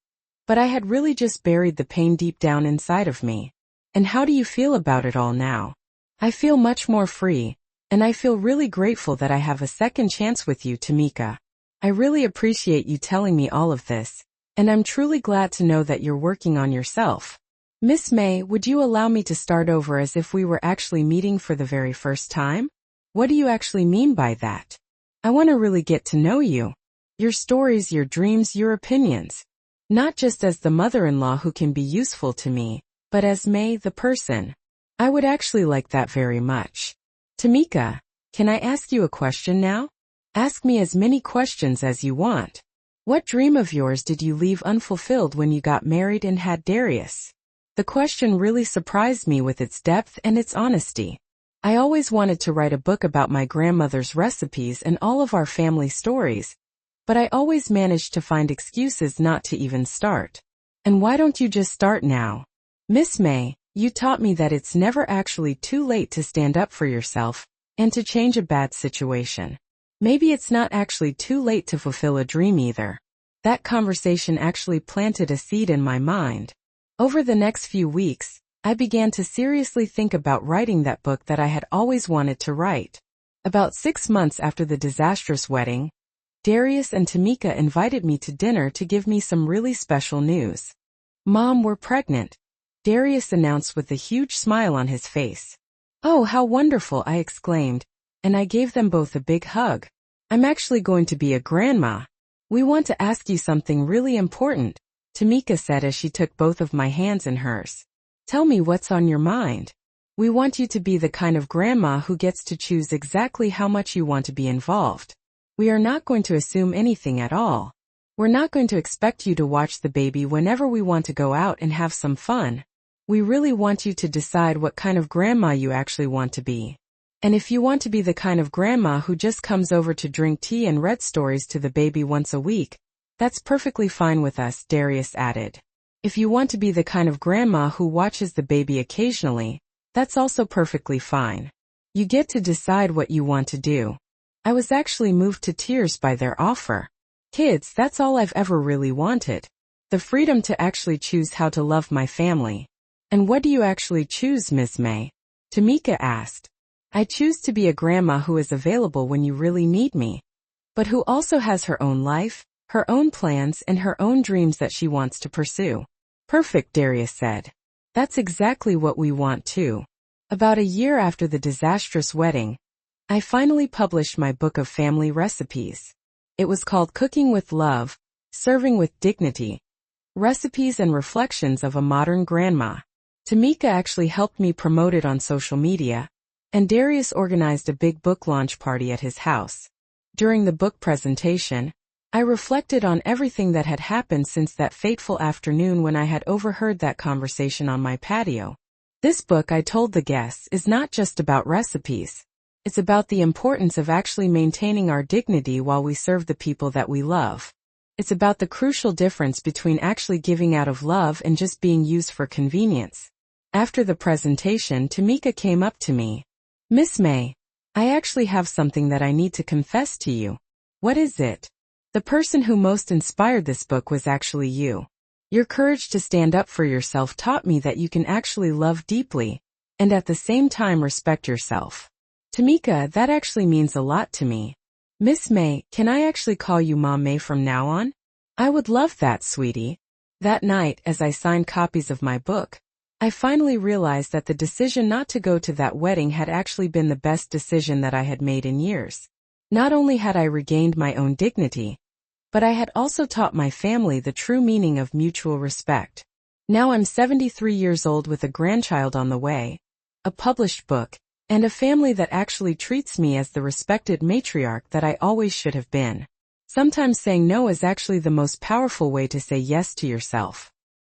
but I had really just buried the pain deep down inside of me. And how do you feel about it all now? I feel much more free, and I feel really grateful that I have a second chance with you, Tamika. I really appreciate you telling me all of this, and I'm truly glad to know that you're working on yourself. Miss May, would you allow me to start over as if we were actually meeting for the very first time? What do you actually mean by that? I want to really get to know you. Your stories, your dreams, your opinions. Not just as the mother-in-law who can be useful to me, but as May, the person. I would actually like that very much. Tamika, can I ask you a question now? Ask me as many questions as you want. What dream of yours did you leave unfulfilled when you got married and had Darius? The question really surprised me with its depth and its honesty. I always wanted to write a book about my grandmother's recipes and all of our family stories, but I always managed to find excuses not to even start. And why don't you just start now? Miss May, you taught me that it's never actually too late to stand up for yourself and to change a bad situation. Maybe it's not actually too late to fulfill a dream either. That conversation actually planted a seed in my mind. Over the next few weeks, I began to seriously think about writing that book that I had always wanted to write. About 6 months after the disastrous wedding, Darius and Tamika invited me to dinner to give me some really special news. Mom, we're pregnant, Darius announced with a huge smile on his face. Oh, how wonderful, I exclaimed, and I gave them both a big hug. I'm actually going to be a grandma. We want to ask you something really important, Tamika said as she took both of my hands in hers. Tell me what's on your mind. We want you to be the kind of grandma who gets to choose exactly how much you want to be involved. We are not going to assume anything at all. We're not going to expect you to watch the baby whenever we want to go out and have some fun. We really want you to decide what kind of grandma you actually want to be. And if you want to be the kind of grandma who just comes over to drink tea and read stories to the baby once a week, that's perfectly fine with us, Darius added. If you want to be the kind of grandma who watches the baby occasionally, that's also perfectly fine. You get to decide what you want to do. I was actually moved to tears by their offer. Kids, that's all I've ever really wanted. The freedom to actually choose how to love my family. And what do you actually choose, Miss May? Tamika asked. I choose to be a grandma who is available when you really need me, but who also has her own life, her own plans, and her own dreams that she wants to pursue. Perfect, Darius said. That's exactly what we want too. About a year after the disastrous wedding, I finally published my book of family recipes. It was called Cooking with Love, Serving with Dignity, Recipes and Reflections of a Modern Grandma. Tamika actually helped me promote it on social media, and Darius organized a big book launch party at his house. During the book presentation, I reflected on everything that had happened since that fateful afternoon when I had overheard that conversation on my patio. This book, I told the guests, is not just about recipes. It's about the importance of actually maintaining our dignity while we serve the people that we love. It's about the crucial difference between actually giving out of love and just being used for convenience. After the presentation, Tamika came up to me. Miss May, I actually have something that I need to confess to you. What is it? The person who most inspired this book was actually you. Your courage to stand up for yourself taught me that you can actually love deeply, and at the same time respect yourself. Tamika, that actually means a lot to me. Miss May, can I actually call you Mom May from now on? I would love that, sweetie. That night, as I signed copies of my book, I finally realized that the decision not to go to that wedding had actually been the best decision that I had made in years. Not only had I regained my own dignity, but I had also taught my family the true meaning of mutual respect. Now I'm 73 years old with a grandchild on the way, a published book, and a family that actually treats me as the respected matriarch that I always should have been. Sometimes saying no is actually the most powerful way to say yes to yourself.